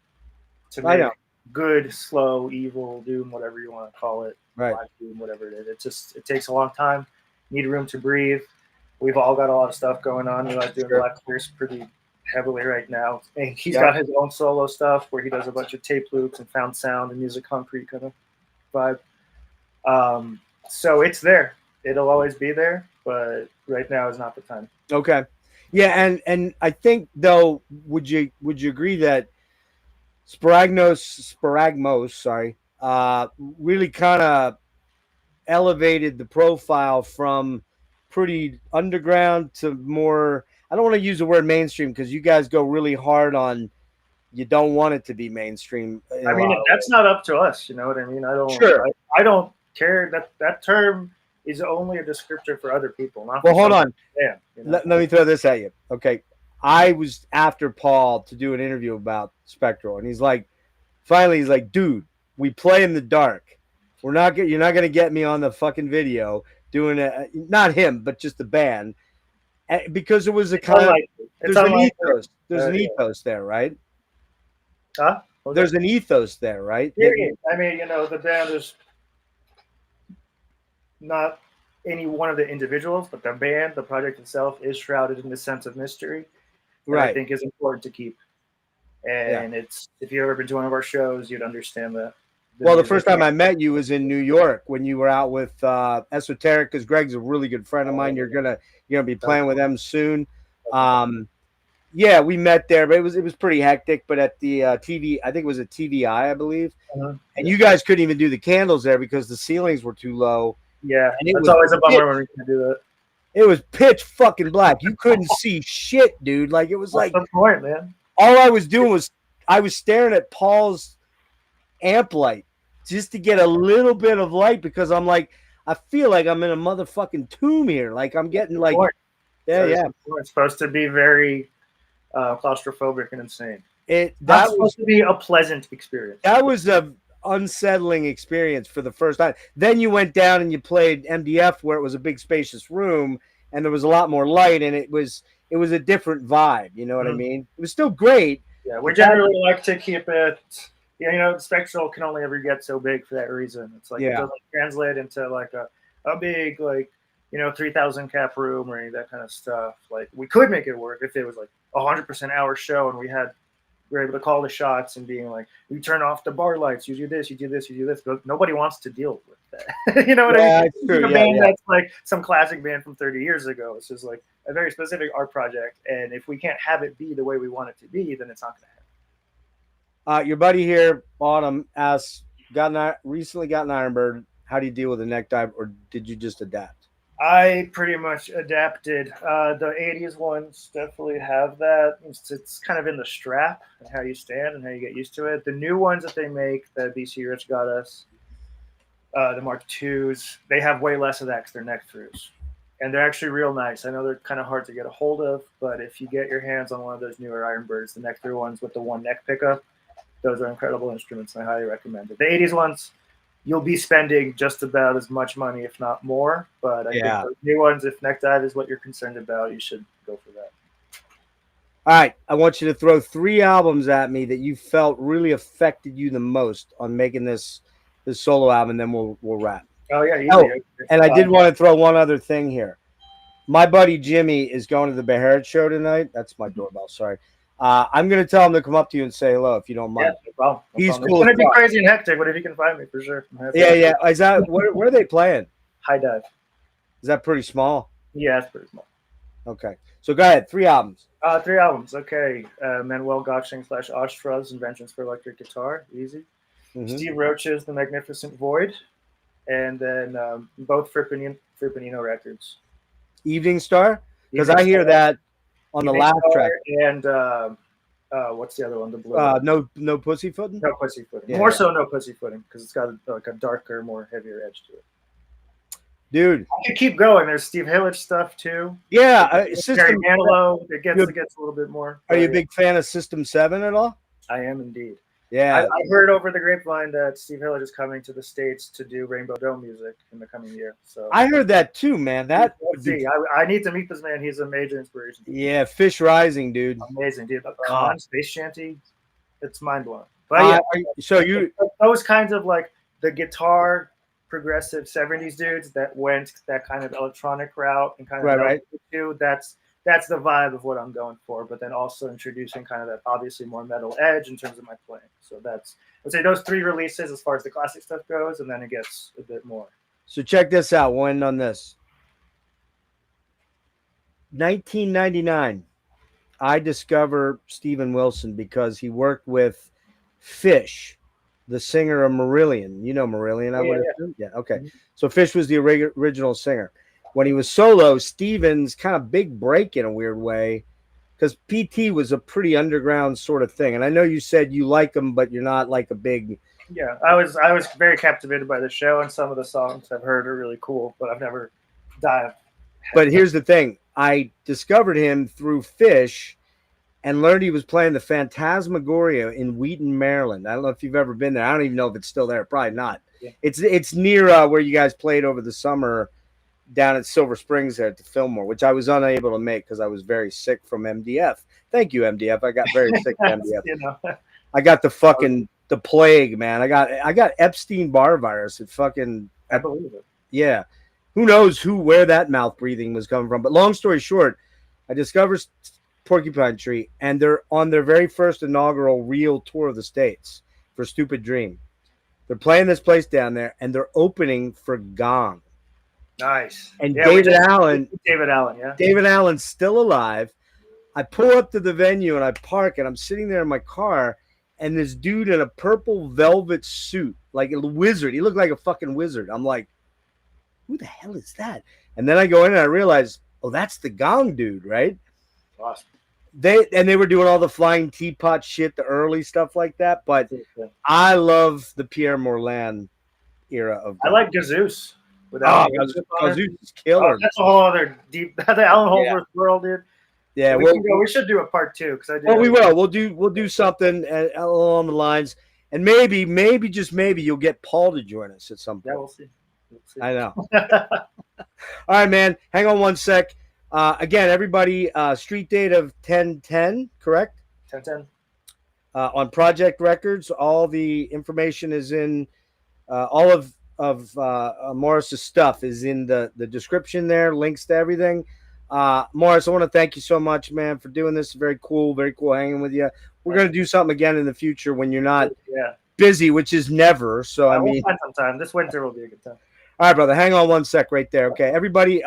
to make good, slow, evil, doom, whatever you want to call it. Right. Doom, whatever it is. It takes a long time. Need room to breathe. We've all got a lot of stuff going on. Eli's doing Black Curse pretty heavily right now. And he's got his own solo stuff where he does a bunch of tape loops and found sound and music concrete kind of vibe. So it's there. It'll always be there, but right now is not the time. Okay. Yeah, and I think though, would you agree that Sparagmos, really kind of elevated the profile from pretty underground to more, I don't want to use the word mainstream because you guys go really hard on, you don't want it to be mainstream. I mean, that's not up to us. You know what I mean? I don't care. That term is only a descriptor for other people. Not hold on. Yeah. Let me throw this at you. Okay. I was after Paul to do an interview about Spectral, and he's like, dude, we play in the dark. You're not going to get me on the fucking video doing it. Not him, but just the band. Because it was a kind of, there's an ethos. There's an ethos there, right? Huh? There's an ethos there, right? Yeah. I mean, the band is not any one of the individuals, but the band, the project itself, is shrouded in the sense of mystery. Right. I think is important to keep. And it's, if you've ever been to one of our shows, you'd understand that. Well, the first time I met you was in New York when you were out with Esoteric, because Greg's a really good friend of mine. You're gonna be playing with them soon. Yeah, we met there, but it was pretty hectic. But at the TV, I think it was a TVI, I believe. And you guys couldn't even do the candles there because the ceilings were too low. Yeah, And it that's was always a bummer when we can do that. It was pitch fucking black. You couldn't see shit, dude. Like it was What's like the point, man? all I was doing was I was staring at Paul's amp light just to get a little bit of light because I'm like, I feel like I'm in a motherfucking tomb here. Like I'm getting like, yeah. It's supposed to be very claustrophobic and insane. That was supposed to be a pleasant experience. That was a unsettling experience for the first time. Then you went down and you played MDF where it was a big spacious room and there was a lot more light and it was a different vibe. You know what I mean? It was still great. Yeah, we generally like to keep it. Yeah, you know, Spectral can only ever get so big for that reason. It's like it doesn't translate into like a big like 3,000 cap room or any of that kind of stuff. Like we could make it work if it was like 100% hour show and we were able to call the shots and being like, you turn off the bar lights, you do this, you do this, you do this. But nobody wants to deal with that. You know what I mean? It's true. A band that's like some classic band from 30 years ago. It's just like a very specific art project. And if we can't have it be the way we want it to be, then it's not going to happen. Your buddy here, Autumn, asks, recently got an Ironbird. How do you deal with a neck dive, or did you just adapt? I pretty much adapted. The 80s ones definitely have that. It's kind of in the strap and how you stand and how you get used to it. The new ones that they make, that BC Rich got us, the Mark IIs, they have way less of that because they're neck throughs. And they're actually real nice. I know they're kind of hard to get a hold of, but if you get your hands on one of those newer Ironbirds, the neck through ones with the one neck pickup, those are incredible instruments and I highly recommend it. The 80s ones, you'll be spending just about as much money, if not more. But I think those new ones, if neck dive is what you're concerned about, you should go for that. All right. I want you to throw 3 albums at me that you felt really affected you the most on making this solo album, and then we'll wrap. Oh, yeah. Easy. Oh, and I did want to throw one other thing here. My buddy Jimmy is going to the Beharit show tonight. That's my doorbell. Sorry. I'm going to tell him to come up to you and say hello if you don't mind. Yeah, no problem. He's cool. It's going to be crazy and hectic, but if you can find me, for sure. Yeah. Is that where are they playing? High Dive. Is that pretty small? Yeah, it's pretty small. Okay. So go ahead. 3 albums. 3 albums. Okay. Manuel Gotching / Ostrov's Inventions for Electric Guitar. Easy. Mm-hmm. Steve Roach's The Magnificent Void. And then both Frippinino records. Evening Star? Because I hear that on the last track. And what's the other one? The blue. No Pussyfooting? No Pussyfooting. Yeah, more so no Pussyfooting because it's got like a darker, more heavier edge to it. Dude, I could keep going. There's Steve Hillich stuff too. Yeah, System Manilow. It gets a little bit more. Are you a big fan of System 7 at all? I am indeed. Yeah, I heard over the grapevine that Steve Hillich is coming to the States to do Rainbow Dome music in the coming year. So I heard that too, man. That I need to meet this man. He's a major inspiration. Yeah, Fish Rising, dude. Amazing, dude. Con Space Shanty, it's mind blowing. But so those kinds of like the guitar progressive 70s dudes that went that kind of electronic route and kind of right. That's the vibe of what I'm going for, but then also introducing kind of that obviously more metal edge in terms of my playing. So I'd say those 3 releases as far as the classic stuff goes, and then it gets a bit more. So check this out. We'll end on this. 1999, I discover Steven Wilson because he worked with Fish, the singer of Marillion. You know Marillion, I would assume? Yeah, okay. Mm-hmm. So Fish was the original singer. When he was solo, Steven's kind of big break in a weird way because PT was a pretty underground sort of thing. And I know you said you like him, but you're not like a big... Yeah, I was very captivated by the show, and some of the songs I've heard are really cool, but I've never dived. But here's the thing. I discovered him through Fish and learned he was playing the Phantasmagoria in Wheaton, Maryland. I don't know if you've ever been there. I don't even know if it's still there. Probably not. Yeah. It's near where you guys played over the summer down at Silver Springs there at the Fillmore, which I was unable to make because I was very sick from MDF. Thank you, MDF. I got very sick from MDF. I got the plague, man. I got Epstein-Barr virus. I believe it. Yeah. Who knows where that mouth breathing was coming from. But long story short, I discovered Porcupine Tree, and they're on their very first inaugural real tour of the States for Stupid Dream. They're playing this place down there, and they're opening for Gong. Nice. And David Allen, yeah. David Allen's still alive. I pull up to the venue and I park, and I'm sitting there in my car, and this dude in a purple velvet suit, like a wizard. He looked like a fucking wizard. I'm like, who the hell is that? And then I go in and I realize, oh, that's the Gong dude, right? Awesome. They were doing all the flying teapot shit, the early stuff like that. But I love the Pierre Morland era of. I like Gazoos. Gazoos is killer. Oh, that's a whole other deep. The Alan Holdsworth world, dude. Yeah, we should do a part 2 because I do. Well, we will. We'll do something along the lines, and maybe just maybe you'll get Paul to join us at some point. Yeah, we'll see. I know. All right, man. Hang on one sec. Again, everybody, street date of 10/10, correct? 10/10. On ProjeKt Records, all the information is in. All of Morris's stuff is in the description there. Links to everything. Morris, I want to thank you so much, man, for doing this. Very cool hanging with you. We're going to do something again in the future when you're not busy, which is never. So I mean, we'll find some time. This winter will be a good time. All right, brother. Hang on one sec right there. Okay, everybody.